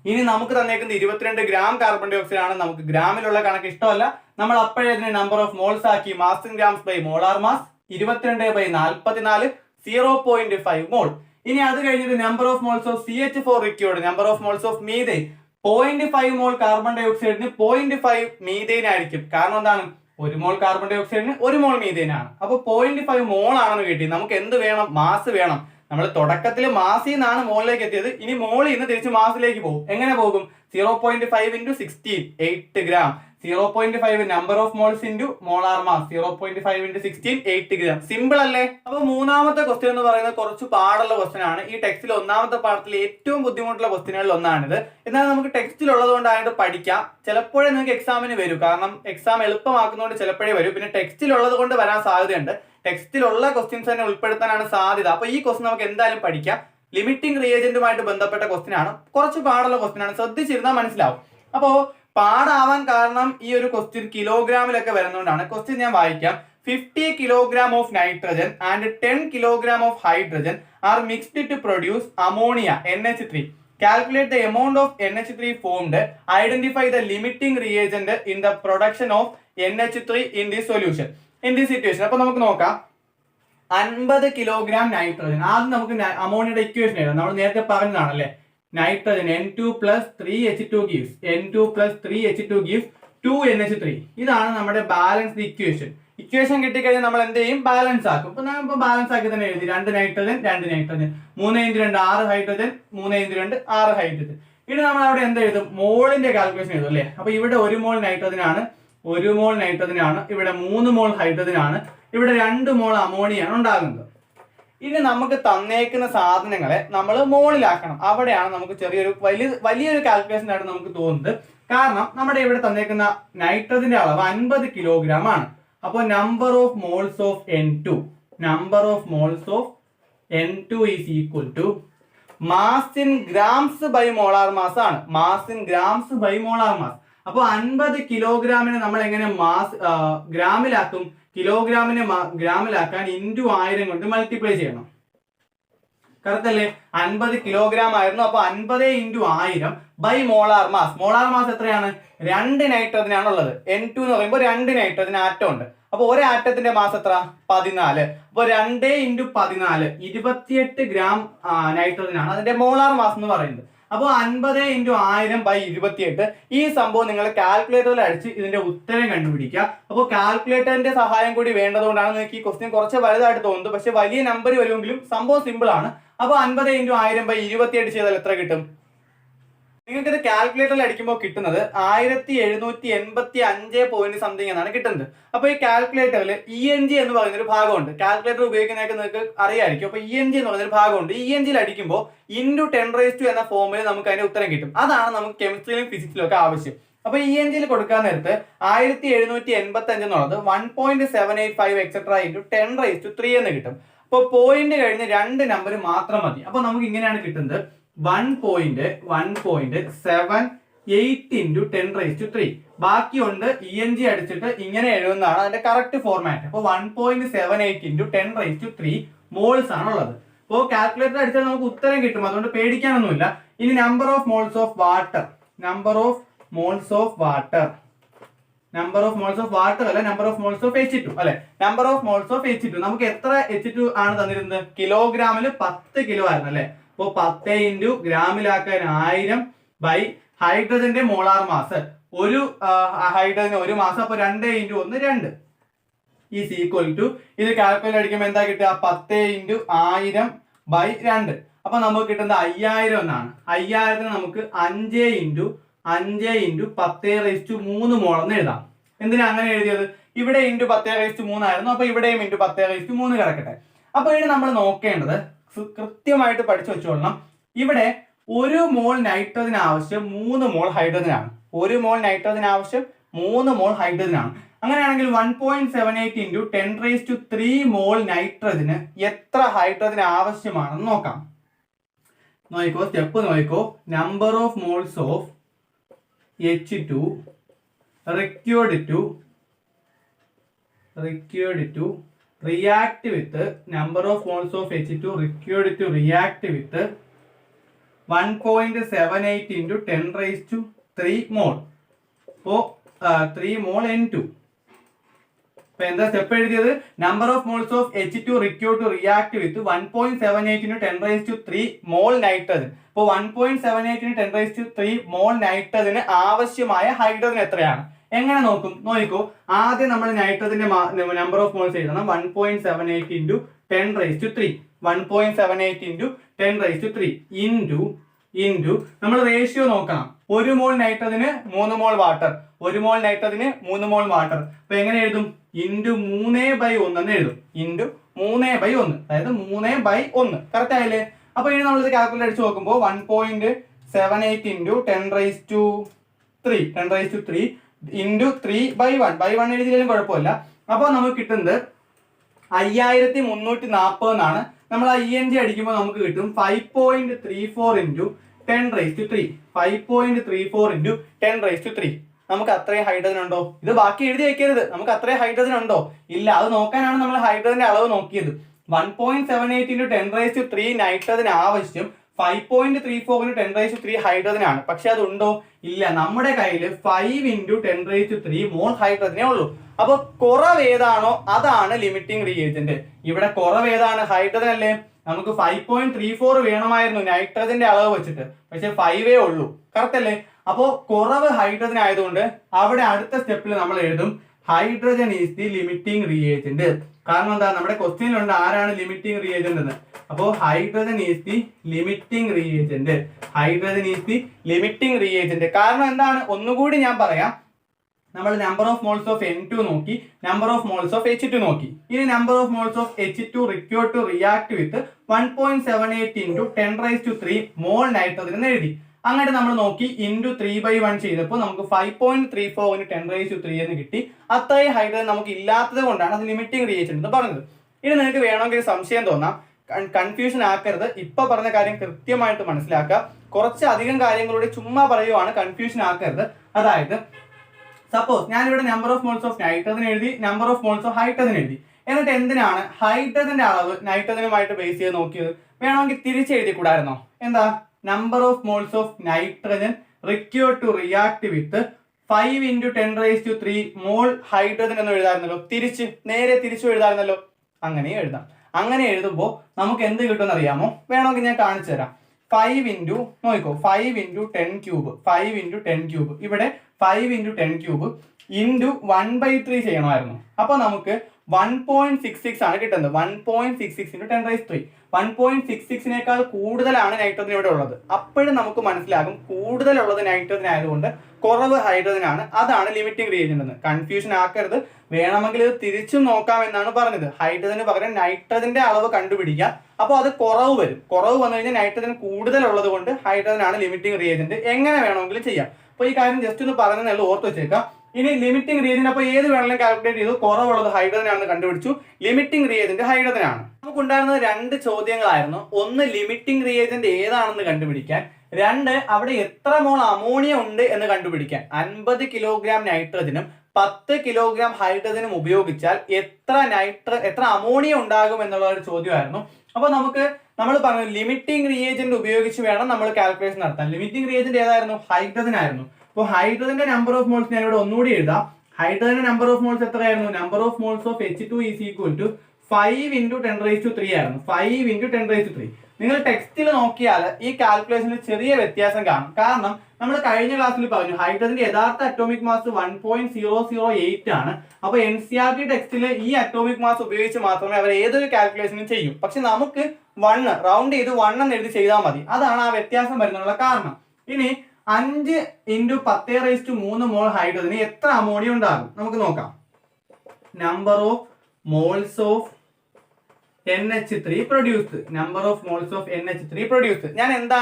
ഇനി നമുക്ക് തന്നേക്കുന്നത് 22 ഗ്രാം കാർബൺ ഡൈ ഓക്സൈഡ് ആണ്. നമുക്ക് ഗ്രാമിലുള്ള കണക്ക് ഇഷ്ടമല്ല, നമ്മൾ അപ്പോഴേ അതിനെ നമ്പർ ഓഫ് മോൾസ് ആക്കി. Mass in grams by molar mass 22 by 44 0.5 mole. ഇനി അത് കഴിഞ്ഞിട്ട് number of moles of CH4 required, number of moles of methane 0.5 mole carbon ഡൈ ഓക്സൈഡിന് 0.5 മീഥെയിൻ ആയിരിക്കും. കാരണം എന്താണ്? 1 മോൾ കാർബൺ ഡൈ ഓക്സൈഡിന് 1 മോൾ മീഥെയിൻ ആണ്. അപ്പൊ 0.5 മോൾ ആണെന്ന് കിട്ടി. നമുക്ക് എന്ത് വേണം? മാസ് വേണം. നമ്മൾ തുടക്കത്തിൽ മാസിൽ നിന്നാണ് മോളിലേക്ക് എത്തിയത്. ഇനി മോളിൽ നിന്ന് തിരിച്ച് മാസിലേക്ക് പോകും. എങ്ങനെ പോകും? 0.5 into 16 8 gram. 0.5 number of moles into molar mass. 0.5 into 16 8 gram. Simple അല്ലേ? അപ്പൊ മൂന്നാമത്തെ ക്വസ്റ്റ്യൻ എന്ന് പറയുന്നത് കുറച്ച് പാടുള്ള ക്വസ്റ്റ്യൻ ആണ്. ഈ ടെക്സ്റ്റിൽ ഒന്നാമത്തെ പാഠത്തിൽ ഏറ്റവും ബുദ്ധിമുട്ടുള്ള ക്വസ്റ്റ്യനുകളിൽ ഒന്നാണിത്. എന്നാൽ നമുക്ക് ടെക്സ്റ്റിൽ ഉള്ളത് കൊണ്ടായിട്ട് പഠിക്കാം. ചിലപ്പോഴേ നിങ്ങൾക്ക് എക്സാമിന് വരും. കാരണം എക്സാം എളുപ്പമാക്കുന്നതുകൊണ്ട് ചിലപ്പോഴേ വരും. പിന്നെ ടെക്സ്റ്റിൽ ഉള്ളത് കൊണ്ട് വരാൻ സാധ്യതയുണ്ട്. ടെക്സ്റ്റിലുള്ള ക്വസ്റ്റ്യൻസ് തന്നെ ഉൾപ്പെടുത്താനാണ് സാധ്യത. അപ്പൊ ഈ ക്വസ്റ്റ്യൻ നമുക്ക് എന്തായാലും പഠിക്കാം. ലിമിറ്റിംഗ് റിയേജന്റുമായിട്ട് ബന്ധപ്പെട്ട ക്വസ്റ്റ്യൻ ആണ്. കുറച്ച് പാടുള്ള ക്വസ്റ്റ്യൻ ആണ്. ശ്രദ്ധിച്ചിരുന്നാൽ മനസ്സിലാവും. അപ്പോ പാടാവാൻ കാരണം ഈ ഒരു ക്വസ്റ്റ്യൻ കിലോഗ്രാമിലൊക്കെ വരുന്നതുകൊണ്ടാണ്. ക്വസ്റ്റ്യൻ ഞാൻ വായിക്കാം. 50 kilogram of nitrogen and 10 kilogram of hydrogen are mixed to produce ammonia NH3. Calculate the amount of NH3 formed. Identify the limiting reagent in the production of NH3 in this solution. In this situation. അപ്പൊ നമുക്ക് നോക്കാം. 50 kilogram nitrogen. ആദ്യം നമുക്ക് അമോണിയയുടെ equation എഴുതാം. നമ്മൾ നേരത്തെ പറഞ്ഞതാണല്ലേ, nitrogen N2 plus 3H2 gives 2NH3. ഇതാണ് നമ്മുടെ ബാലൻസ്ഡ് ഇക്വേഷൻ. ഇക്വേഷൻ കിട്ടിക്കഴിഞ്ഞാൽ നമ്മൾ എന്ത് ചെയ്യും? ബാലൻസ് ആക്കും. ഇപ്പൊ ഞാൻ ഇപ്പൊ ബാലൻസ് ആക്കി തന്നെ എഴുതി 2 നൈട്രജൻ 2 നൈട്രജൻ 3 × 2 6 ഹൈഡ്രജൻ 3 × 2 6 ഹൈഡ്രജൻ. ഇനി നമ്മൾ അവിടെ എന്ത് എഴുതും? മോളിന്റെ കാൽക്കുലേഷൻ എഴുതും അല്ലേ? അപ്പൊ ഇവിടെ 1 മോൾ നൈട്രജൻ ആണ്, 1 മോൾ നൈട്രജൻ ആണ്, ഇവിടെ 3 മോൾ ഹൈഡ്രജൻ ആണ്, ഇവിടെ 2 മോൾ അമോണിയാണ് ഉണ്ടാകുന്നത്. ഇനി നമുക്ക് തന്നേക്കുന്ന സാധനങ്ങളെ നമ്മൾ മോളിലാക്കണം. അവിടെയാണ് നമുക്ക് ചെറിയൊരു വലിയൊരു കാൽക്കുലേഷൻ ആയിട്ട് നമുക്ക് തോന്നുന്നത്. കാരണം നമ്മുടെ ഇവിടെ തന്നേക്കുന്ന നൈട്രജന്റെ അളവ് 50 കിലോഗ്രാം ആണ്. അപ്പോൾ number of moles of N2 is equal to mass in grams by molar mass ആണ്. Mass in grams by molar mass. അപ്പോൾ 50 കിലോഗ്രാമിനെ നമ്മൾ എങ്ങനെ മാസ് ഗ്രാമിലാക്കും? കിലോഗ്രാമിനെ ഗ്രാമിലാക്കാൻ ഇൻറ്റു 1000 കൊണ്ട് മൾട്ടിപ്ലൈ ചെയ്യണം. കറക്റ്റ് അല്ലേ? 50 കിലോഗ്രാം ആയിരുന്നു. അപ്പൊ 50 × 1000 by molar mass. Molar mass എത്രയാണ്? 2 നൈട്രജൻ ആണുള്ളത്. N2 എന്ന് പറയുമ്പോൾ 2 നൈട്രജൻ ആറ്റം ഉണ്ട്. അപ്പൊ ഒരു ആറ്റത്തിന്റെ മാസ് എത്ര? 14. അപ്പൊ 2 × 14 28 ഗ്രാം നൈട്രജൻ ആണ് അതിന്റെ മോളാർ മാസ് എന്ന് പറയുന്നത്. അപ്പോൾ 50 × 1000 ബൈ 28. ഈ സംഭവം നിങ്ങൾ കാൽക്കുലേറ്ററിൽ അടിച്ച് ഇതിന്റെ ഉത്തരം കണ്ടുപിടിക്കുക. അപ്പോൾ കാൽക്കുലേറ്ററിന്റെ സഹായം കൂടി വേണ്ടതുകൊണ്ടാണ് നിങ്ങൾക്ക് ഈ ക്വസ്റ്റ്യൻ കുറച്ച് വലുതായിട്ട് തോന്നുന്നത്. പക്ഷെ വലിയ നമ്പർ വരുമെങ്കിലും സംഭവം സിമ്പിൾ ആണ്. അപ്പോൾ 50 × 1000 ബൈ 28 ചെയ്താൽ എത്ര കിട്ടും? നിങ്ങൾക്ക് ഇത് കാൽക്കുലേറ്ററിൽ അടിക്കുമ്പോൾ കിട്ടുന്നത് 1785 പോയിന്റ് സംതിങ് എന്നാണ് കിട്ടുന്നത്. അപ്പോൾ ഈ കാൽക്കുലേറ്ററിൽ ENG എന്ന് പറയുന്ന ഒരു ഭാഗമുണ്ട്. കാൽക്കുലേറ്റർ ഉപയോഗിക്കുന്നതൊക്കെ നിങ്ങൾക്ക് അറിയാമായിരിക്കും. അപ്പോൾ ENG എന്ന് പറയുന്ന ഒരു ഭാഗമുണ്ട്. ENGയിൽ അടിക്കുമ്പോൾ × എന്ന ഫോമിൽ നമുക്ക് അതിന്റെ ഉത്തരം കിട്ടും. അതാണ് നമുക്ക് കെമിസ്ട്രിയിലും ഫിസിക്സിലും ഒക്കെ ആവശ്യം. അപ്പോൾ ENGയിൽ കൊടുക്കാൻ നേരത്ത് 1785 എന്നുള്ളത് 1.785 എക്സെട്ര × 10³ എന്ന് കിട്ടും. അപ്പോൾ പോയിന്റ് കഴിഞ്ഞ് 2 നമ്പർ മാത്രം മതി. അപ്പോൾ നമുക്ക് ഇങ്ങനെയാണ് കിട്ടുന്നത് 1.7 8 × 10³ ബാക്കിയുണ്ട്. ENG അടിച്ചിട്ട് ഇങ്ങനെ എഴുതുന്നതാണ് അതിന്റെ കറക്റ്റ് ഫോർമാറ്റ്. അപ്പോൾ 1.78 × 10³ മോൾസ് ആണുള്ളത്. അപ്പോൾ കാൽക്കുലേറ്റർ അടിച്ചാൽ നമുക്ക് ഉത്തരം കിട്ടും, അതുകൊണ്ട് പേടിക്കാനൊന്നുമില്ല. ഇനി number of moles of water അല്ല, number of moles of H2 അല്ലെ? Number of moles of H2 നമുക്ക് എത്ര H2 ആണ് തന്നിരുന്നത്? കിലോഗ്രാമിൽ 10 കിലോ ആയിരുന്നു അല്ലെ? അപ്പോൾ 10 × ഗ്രാമിലാക്കാൻ 1000 ബൈ ഹൈഡ്രജന്റെ മോളാർ മാസ്. ഒരു ഹൈഡ്രജന് 1 മാസം. അപ്പോൾ 2 × 1 2 ഈസ് ഈക്വൽ ടു, ഇത് കാൽക്കുലേറ്റ് അടിക്കുമ്പോൾ എന്താ കിട്ടുക? 10 × 1000 ബൈ 2. അപ്പൊ നമുക്ക് കിട്ടുന്നത് 5000 എന്നാണ്. 5000 നമുക്ക് 5 × 10³ മോൾ എന്ന് എഴുതാം. എന്തിനാ അങ്ങനെ എഴുതിയത്? ഇവിടെ × 10³ ആയിരുന്നു. അപ്പൊ ഇവിടെയും × 10³ കിടക്കട്ടെ. അപ്പൊ ഇനി നമ്മൾ നോക്കേണ്ടത് കൃത്യമായിട്ട് പഠിച്ചു വെച്ചോളണം. ഇവിടെ 1 മോൾ നൈട്രജൻ ആവശ്യം 3 മോൾ ഹൈഡ്രജൻ ആണ്. 1 മോൾ നൈട്രജൻ ആവശ്യം 3 മോൾ ഹൈഡ്രജൻ ആണ്. അങ്ങനെയാണെങ്കിൽ 1.78 × 10³ മോൾ നൈട്രജന് എത്ര ഹൈഡ്രജൻ ആവശ്യമാണെന്ന് നോക്കാം. സ്റ്റെപ്പ് നോക്കിക്കോ. Number of moles of H2 required to react with number of moles of H2 required to react with 1.78 × 10³ mole. അപ്പോൾ 3 മോൾ N2. അപ്പൊ എന്താ സ്റ്റെപ്പ് എഴുതിയത്? Number of moles of H2 required to react with 1.78 × 10³ mall nitrogen. അപ്പോൾ 1.78 × 10³ മോൾ നൈട്രജന് ആവശ്യമായ hydrogen എത്രയാണ്? എങ്ങനെ നോക്കും? നോക്കിക്കോ. ആദ്യം നമ്മൾ നൈട്രജന്റെ നമ്പർ ഓഫ് മോൾസ് എഴുതണം. 1.78 × 10³ 1.78 × 10³ ഇൻറ്റു നമ്മൾ റേഷ്യോ നോക്കണം. 1 മോൾ നൈട്രജന് 3 മോൾ വാട്ടർ, 1 മോൾ നൈട്രജന് 3 മോൾ വാട്ടർ. അപ്പൊ എങ്ങനെ എഴുതും? × 3/1 എന്ന് എഴുതും. × 3/1, അതായത് 3/1. കറക്റ്റ് ആയില്ലേ? അപ്പൊ ഇനി നമ്മളിത് കാൽക്കുലേറ്റ് അടിച്ച് നോക്കുമ്പോൾ 1.78 × 10³ × 3/1 എഴുതിയാലും കുഴപ്പമില്ല. അപ്പോൾ നമുക്ക് കിട്ടുന്നത് 5340 എന്നാണ്. നമ്മൾ ENG അടിക്കുമ്പോൾ നമുക്ക് കിട്ടും 5.34 × 10³ 5.34 × 10³ നമുക്ക് അത്രയും ഹൈഡ്രജൻ ഉണ്ടോ? ഇത് ബാക്കി എഴുതി വെക്കരുത്. നമുക്ക് അത്രയും ഹൈഡ്രജൻ ഉണ്ടോ? ഇല്ല. അത് നോക്കാനാണ് നമ്മൾ ഹൈഡ്രജന്റെ അളവ് നോക്കിയത്. 1.78 × 10³ നൈട്രജൻ ആവശ്യം 5.34 × 10³ ഹൈഡ്രജൻ ആണ്. പക്ഷെ അതുണ്ടോ? ഇല്ല. നമ്മുടെ കയ്യിൽ 5 × 10³ മോൾ ഹൈഡ്രജനേ ഉള്ളൂ. അപ്പൊ കുറവ് ഏതാണോ അതാണ് ലിമിറ്റിംഗ് റിയേജന്റ്. ഇവിടെ കുറവ് ഏതാണ്? ഹൈഡ്രജൻ അല്ലേ? നമുക്ക് 5.34 വേണമായിരുന്നു നൈട്രജന്റെ അളവ് വെച്ചിട്ട്, പക്ഷെ 5 ഉള്ളൂ. കറക്റ്റ് അല്ലേ? അപ്പോൾ കുറവ് ഹൈഡ്രജൻ ആയതുകൊണ്ട് അവിടെ അടുത്ത സ്റ്റെപ്പിൽ നമ്മൾ എഴുതും hydrogen is the limiting reagent. കാരണം എന്താ, നമ്മുടെ ക്വസ്റ്റ്യനിലുണ്ട് ആരാണ് ലിമിറ്റിംഗ് റിയേജന്റ് എന്ന്. അപ്പോൾ hydrogen is the limiting reagent. Hydrogen is the limiting reagent. കാരണം എന്താണ്, ഒന്നുകൂടി ഞാൻ പറയാം. നമ്മൾ number of moles of N2 നോക്കി, number of moles of H2 നോക്കി. ഇനി number of moles of H2 required to react with 1.78 into 10⁻³ mole nitrogen എന്ന് എഴുതി. അങ്ങനെ നമ്മൾ നോക്കി ഇൻറ്റു 3/1 ചെയ്തപ്പോൾ നമുക്ക് 5.34 into 10⁻³ എന്ന് കിട്ടി. അത്രയും ഹൈഡ്രജൻ നമുക്ക് ഇല്ലാത്തത് കൊണ്ടാണ് അത് ലിമിറ്റിംഗ് റിയേജന്റ് എന്ന് പറഞ്ഞത്. ഇനി നിങ്ങൾക്ക് വേണമെങ്കിൽ സംശയം തോന്നാം, കൺഫ്യൂഷൻ ആക്കരുത്. ഇപ്പൊ പറഞ്ഞ കാര്യം കൃത്യമായിട്ട് മനസ്സിലാക്കുക. കുറച്ച് അധികം കാര്യങ്ങളൂടെ ചുമ്മാ പറയുവാണ്, കൺഫ്യൂഷൻ ആക്കരുത്. അതായത് സപ്പോസ് ഞാനിവിടെ number of moles of nitrogen എഴുതി, number of moles of hydrogen എഴുതി. എന്നിട്ട് എന്തിനാണ് ഹൈഡ്രജന്റെ അളവ് നൈട്രജനുമായിട്ട് ബേസ് ചെയ്ത് നോക്കിയത്? വേണമെങ്കിൽ തിരിച്ചെഴുതി കൂടായിരുന്നോ? എന്താ, number of moles of nitrogen required to react with 5 into 10⁻³ mole hydrogen എന്ന് എഴുതാറുന്നല്ലോ. നേരെ തിരിച്ചു എഴുതാറുന്നല്ലോ. അങ്ങനെ എഴുതാം. അങ്ങനെ എഴുതുമ്പോൾ നമുക്ക് എന്ത് കിട്ടുമെന്ന് അറിയാമോ? വേണമെങ്കിൽ ഞാൻ കാണിച്ചു തരാം. 5 into നോക്കോ, 5 into 10³ 5 into 10³ ഇവിടെ 5 into 10³ into 1/3 ചെയ്യണമായിരുന്നു. അപ്പൊ നമുക്ക് 1.66 ആണ് കിട്ടുന്നത്. 1.66 into 10⁻³ 1.66നേക്കാൾ കൂടുതലാണ് നൈട്രജൻ ഇവിടെ ഉള്ളത്. അപ്പോഴും നമുക്ക് മനസ്സിലാകും കൂടുതലുള്ളത് നൈട്രജൻ ആയതുകൊണ്ട് കുറവ് ഹൈഡ്രജൻ ആണ്. അതാണ് ലിമിറ്റിംഗ് റിയേജന്റ് എന്ന്. കൺഫ്യൂഷൻ ആക്കരുത്. വേണമെങ്കിൽ ഇത് തിരിച്ചും നോക്കാം എന്നാണ് പറഞ്ഞത്. ഹൈഡ്രജന് പകരം നൈട്രജന്റെ അളവ് കണ്ടുപിടിക്കുക. അപ്പോൾ അത് കുറവ് വരും. കുറവ് വന്നു കഴിഞ്ഞാൽ നൈട്രജൻ കൂടുതലുള്ളത് കൊണ്ട് ഹൈഡ്രജൻ ആണ് ലിമിറ്റിംഗ് റിയേജന്റ്. എങ്ങനെ വേണമെങ്കിലും ചെയ്യാം. അപ്പോൾ ഈ കാര്യം ജസ്റ്റ് ഒന്ന് പറഞ്ഞതേ ഓർത്ത് വെച്ചേക്കാം. ഇനി ലിമിറ്റിംഗ് റിയേജന്റ് അപ്പോൾ ഏത് വേണമെങ്കിലും കാൽക്കുലേറ്റ് ചെയ്തു. കുറവുള്ളത് ഹൈഡ്രജൻ ആണെന്ന് കണ്ടുപിടിച്ചു. ലിമിറ്റിംഗ് റിയേജന്റ് ഹൈഡ്രജൻ ആണ്. നമുക്കുണ്ടായിരുന്നത് 2 ചോദ്യങ്ങളായിരുന്നു. ഒന്ന്, ലിമിറ്റിംഗ് റിയേജന്റ് ഏതാണെന്ന് കണ്ടുപിടിക്കാൻ. 2, അവിടെ എത്ര മോൾ അമോണിയ ഉണ്ട് എന്ന് കണ്ടുപിടിക്കാൻ. 50 കിലോഗ്രാം നൈട്രജനും 10 കിലോഗ്രാം ഹൈഡ്രജനും ഉപയോഗിച്ചാൽ എത്ര അമോണിയ ഉണ്ടാകും എന്നുള്ള ഒരു ചോദ്യമായിരുന്നു. അപ്പോൾ നമ്മൾ പറഞ്ഞു ലിമിറ്റിംഗ് റിയേജന്റ് ഉപയോഗിച്ച് വേണം നമ്മൾ കാൽക്കുലേഷൻ നടത്താൻ. ലിമിറ്റിംഗ് റിയേജന്റ് ഏതായിരുന്നു? ഹൈഡ്രജൻ ആയിരുന്നു. അപ്പോൾ ഹൈഡ്രജന്റെ നമ്പർ ഓഫ് മോൾസ് ഞാൻ ഇവിടെ ഒന്നുകൂടി എഴുതാം. ഹൈഡ്രജന്റെ നമ്പർ ഓഫ് മോൾസ് എത്രയായിരുന്നു? Number of moles of H2 is equal to 5 into 10⁻³ ആയിരുന്നു. 5 into 10⁻³. നിങ്ങൾ ടെക്സ്റ്റിൽ നോക്കിയാൽ ഈ കാൽക്കുലേഷനിൽ ചെറിയ വ്യത്യാസം കാണും. കാരണം നമ്മൾ കഴിഞ്ഞ ക്ലാസ്സിൽ പറഞ്ഞു ഹൈഡ്രജന്റെ യഥാർത്ഥ അറ്റോമിക് മാസ് 1.008 ആണ്. അപ്പോൾ NCERT ടെക്സ്റ്റിൽ ഈ അറ്റോമിക് മാസ് ഉപയോഗിച്ച് മാത്രമേ അവർ ഏതൊരു കാൽക്കുലേഷനും ചെയ്യൂ. പക്ഷെ നമുക്ക് 1 റൗണ്ട് ചെയ്ത് 1 എന്ന് എഴുതി ചെയ്താൽ മതി. അതാണ് ആ വ്യത്യാസം വരുന്നുള്ള കാരണം. ഇനി 5 into 10⁻³ മോൾ ഹൈഡ്രജന് എത്ര അമോണിയ ഉണ്ടാകും നമുക്ക് നോക്കാം. Number of moles of NH3 produced. Number of moles of NH3 produced. ഞാൻ എന്താ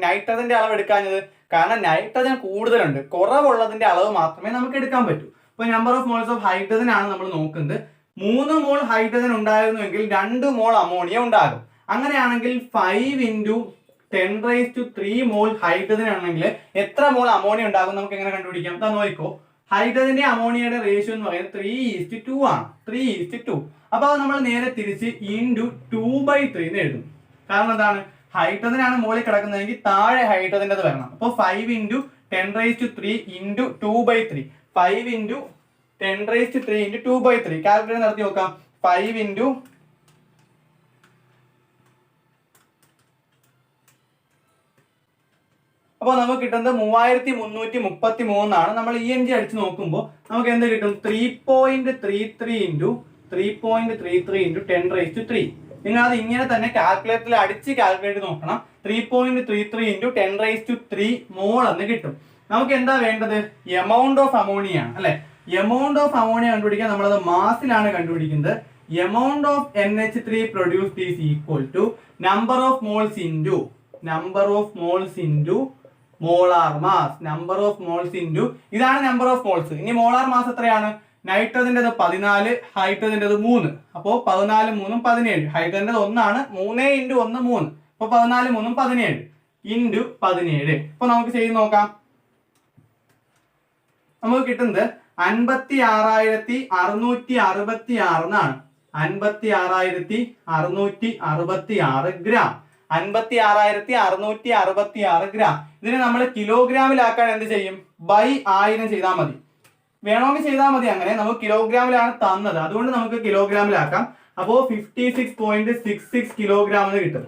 നൈട്രജന്റെ അളവ് എടുക്കാഞ്ഞത്? കാരണം നൈട്രജൻ കൂടുതലുണ്ട്. കുറവുള്ളതിന്റെ അളവ് മാത്രമേ നമുക്ക് എടുക്കാൻ പറ്റൂ. അപ്പോൾ number of moles of hydrogen ആണ് നമ്മൾ നോക്കുന്നത്. 3 മോൾ ഹൈഡ്രജൻ ഉണ്ടായിരുന്നുവെങ്കിൽ 2 മോൾ അമോണിയ ഉണ്ടാകും. അങ്ങനെയാണെങ്കിൽ 5 into 10⁻³ മോൾ ഹൈഡ്രജൻ ആണെങ്കിൽ എത്ര മോൾ അമോണിയ ഉണ്ടാകും നമുക്ക് എങ്ങനെ കണ്ടുപിടിക്കാം? നോക്കിക്കോ, ഹൈഡ്രജന്റെ അമോണിയയുടെ റേഷ്യോ എന്ന് പറയുന്നത് 3:2 ആണ്. 3:2. അപ്പൊ അത് നമ്മൾ നേരെ തിരിച്ച് into 2/3 എന്ന് എഴുതും. കാരണം എന്താണ്, ഹൈഡ്രജൻ ആണ് മുകളിൽ കിടക്കുന്നതെങ്കിൽ താഴെ ഹൈഡ്രജന്റെ വരണം. അപ്പോൾ 5 into 10⁻³ into 2/3. 5 into 10⁻³ into 2/3 calculate നടത്തി നോക്കാം. 5 into അപ്പോൾ നമുക്ക് കിട്ടുന്നത് 3333 ആണ്. നമ്മൾ EMG അടിച്ച് നോക്കുമ്പോൾ നമുക്ക് എന്ത് കിട്ടും? 3.33 into 10⁻³ നിങ്ങൾ അത് ഇങ്ങനെ തന്നെ കാൽക്കുലേറ്ററിൽ അടിച്ച് കാൽക്കുലേറ്റ് നോക്കണം. 3.33 into 10⁻³ മോൾ എന്ന് കിട്ടും. നമുക്ക് എന്താ വേണ്ടത്? എമൗണ്ട് ഓഫ് അമോണിയ ആണ് അല്ലെ. എമൗണ്ട് ഓഫ് അമോണിയ കണ്ടുപിടിക്കാൻ നമ്മളത് മാസിലാണ് കണ്ടുപിടിക്കുന്നത്. Amount of NH3 produced is equal to number of moles into molar mass. Number of moles into ഇതാണ് നമ്പർ ഓഫ് മോൾസ്. ഇനി മോളാർ മാസ് എത്രയാണ്? നൈട്രജന്റേത് 14, ഹൈഡ്രജന്റേത് 3. അപ്പോൾ 14 3 17. ഹൈഡ്രജന്റേത് 1 ആണ്. 3 into 1 3. അപ്പോൾ 14 3 17 into 17. അപ്പോൾ നമുക്ക് ചെയ്ത് നോക്കാം. നമുക്ക് കിട്ടുന്നത് 56,666 എന്നാണ്. 56,666 ഗ്രാം. 56,666 ഗ്രാം. ഇതിനെ നമ്മൾ കിലോഗ്രാമിലാക്കാൻ എന്ത് ചെയ്യും? ബൈ 1000 ചെയ്താൽ മതി. വേണമെങ്കിൽ ചെയ്താൽ മതി. അങ്ങനെ നമുക്ക് കിലോഗ്രാമിലാണ് തന്നത്, അതുകൊണ്ട് നമുക്ക് കിലോഗ്രാമിലാക്കാം. അപ്പോൾ 56.66 കിലോഗ്രാം എന്ന് കിട്ടും.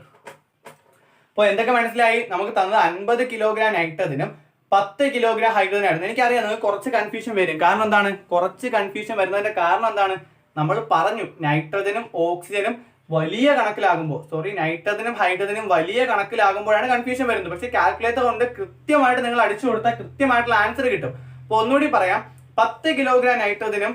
അപ്പോൾ എന്തൊക്കെ മനസ്സിലായി? നമുക്ക് തന്നത് 50 കിലോഗ്രാം നൈട്രജനും 10 കിലോഗ്രാം ഹൈഡ്രജൻ ആയിരുന്നു. എനിക്കറിയാം നിങ്ങൾക്ക് കുറച്ച് കൺഫ്യൂഷൻ വരും. കാരണം എന്താണ് കുറച്ച് കൺഫ്യൂഷൻ വരുന്നതിന്റെ കാരണം എന്താണ്? നമ്മൾ പറഞ്ഞു നൈട്രജനും ഓക്സിജനും വലിയ കണക്കിലാകുമ്പോൾ നൈട്രജനും ഹൈഡ്രജനും വലിയ കണക്കിലാകുമ്പോഴാണ് കൺഫ്യൂഷൻ വരുന്നത്. പക്ഷേ കാൽക്കുലേറ്റർ കൊണ്ട് കൃത്യമായിട്ട് നിങ്ങൾ അടിച്ചു കൊടുത്താൽ കൃത്യമായിട്ടുള്ള ആൻസർ കിട്ടും. അപ്പോൾ ഒന്നുകൂടി പറയാം, 10 കിലോഗ്രാം നൈട്രജനും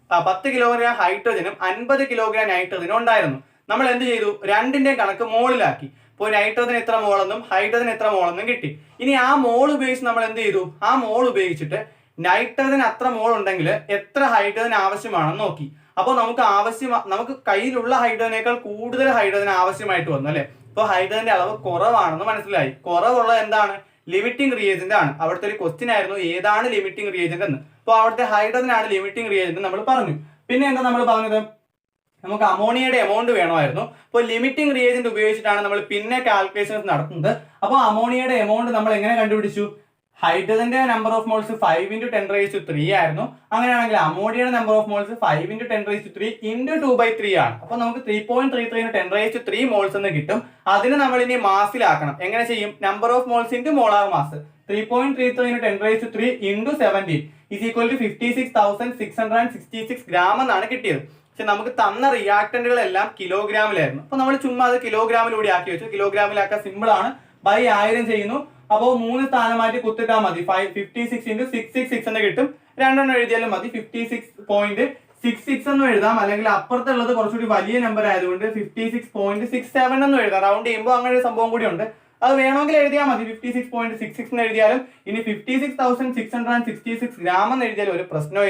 10 കിലോഗ്രാം ഹൈഡ്രജനും 50 കിലോഗ്രാം നൈട്രജനും ഉണ്ടായിരുന്നു. നമ്മൾ എന്ത് ചെയ്തു? രണ്ടിന്റെയും കണക്ക് മോളിലാക്കി. ഇപ്പോൾ നൈട്രജൻ എത്ര മോളെന്നും ഹൈഡ്രജൻ എത്ര മോളെന്നും കിട്ടി. ഇനി ആ മോൾ ഉപയോഗിച്ച് നമ്മൾ എന്ത് ചെയ്തു? ആ മോൾ ഉപയോഗിച്ചിട്ട് നൈട്രജൻ അത്ര മോൾ ഉണ്ടെങ്കിൽ എത്ര ഹൈഡ്രജൻ ആവശ്യമാണെന്ന് നോക്കി. അപ്പോൾ നമുക്ക് കയ്യിലുള്ള ഹൈഡ്രജനേക്കാൾ കൂടുതൽ ഹൈഡ്രജൻ ആവശ്യമായിട്ട് വന്നു അല്ലെ. ഇപ്പോൾ ഹൈഡ്രജന്റെ അളവ് കുറവാണെന്ന് മനസ്സിലായി. കുറവുള്ളത് എന്താണ്? ലിമിറ്റിംഗ് റിയേജന്റ് ആണ്. അവിടുത്തെ ഒരു ക്വസ്റ്റ്യൻ ആയിരുന്നു ഏതാണ് ലിമിറ്റിംഗ് റിയേജന്റ് എന്ന്. അപ്പോൾ അവിടുത്തെ ഹൈഡ്രജൻ ആണ് ലിമിറ്റിംഗ് റിയേജന്റ് നമ്മൾ പറഞ്ഞു. പിന്നെ എന്താ നമ്മൾ പറഞ്ഞത്? നമുക്ക് അമോണിയയുടെ എമൗണ്ട് വേണമായിരുന്നു. അപ്പോൾ ലിമിറ്റിംഗ് റിയേജന്റ് ഉപയോഗിച്ചിട്ടാണ് നമ്മൾ പിന്നെ കാൽക്കുലേഷൻസ് നടത്തുന്നത്. അപ്പോൾ അമോണിയയുടെ എമൗണ്ട് നമ്മൾ എങ്ങനെ കണ്ടുപിടിച്ചു? ഹൈഡ്രജന്റെ നമ്പർ ഓഫ് മോൾസ് 5 × 10⁻³ ആയിരുന്നു. അങ്ങനെയാണെങ്കിൽ അമോണിയയുടെ നമ്പർ ഓഫ് മോൾസ് 5 × 10⁻³ × 2/3 ആണ്. അപ്പോൾ നമുക്ക് 3.33 × 10⁻³ മോൾസ് എന്ന് കിട്ടും. അതിന് നമ്മൾ ഇനി മാസിലാക്കണം. എങ്ങനെ ചെയ്യും? Number of moles into molar mass. 3.33 × 10⁻³ × 17 = 56,666 gram എന്നാണ് കിട്ടിയത്. പക്ഷെ നമുക്ക് തന്ന റിയാക്ടന്റുകളെല്ലാം കിലോഗ്രാമിലായിരുന്നു. അപ്പൊ നമ്മൾ ചുമ്മാ അത് കിലോഗ്രാമിലൂടെ ആക്കി വെച്ചു. കിലോഗ്രാമിലാക്കാൻ സിമ്പിൾ ആണ്. ബൈ 1000 ചെയ്യുന്നു. അപ്പോൾ 3 സ്ഥാനം മാറ്റി കുത്തിട്ടാൽ മതി. 56 × 666 എന്ന് കിട്ടും. രണ്ടെണ്ണം എഴുതിയാലും മതി. 56.66 എന്നും എഴുതാം. അല്ലെങ്കിൽ അപ്പുറത്തുള്ളത് കുറച്ചുകൂടി വലിയ നമ്പർ ആയതുകൊണ്ട് 56.67 എന്നും എഴുതാം. റൗണ്ട് ചെയ്യുമ്പോൾ അങ്ങനെ ഒരു സംഭവം കൂടി ഉണ്ട്. അത് വേണമെങ്കിൽ എഴുതിയാൽ മതി. 56.66 എന്ന് എഴുതിയാലും ഇനി 56,666 ഗ്രാം എന്ന് എഴുതിയാലും ഒരു പ്രശ്നവും.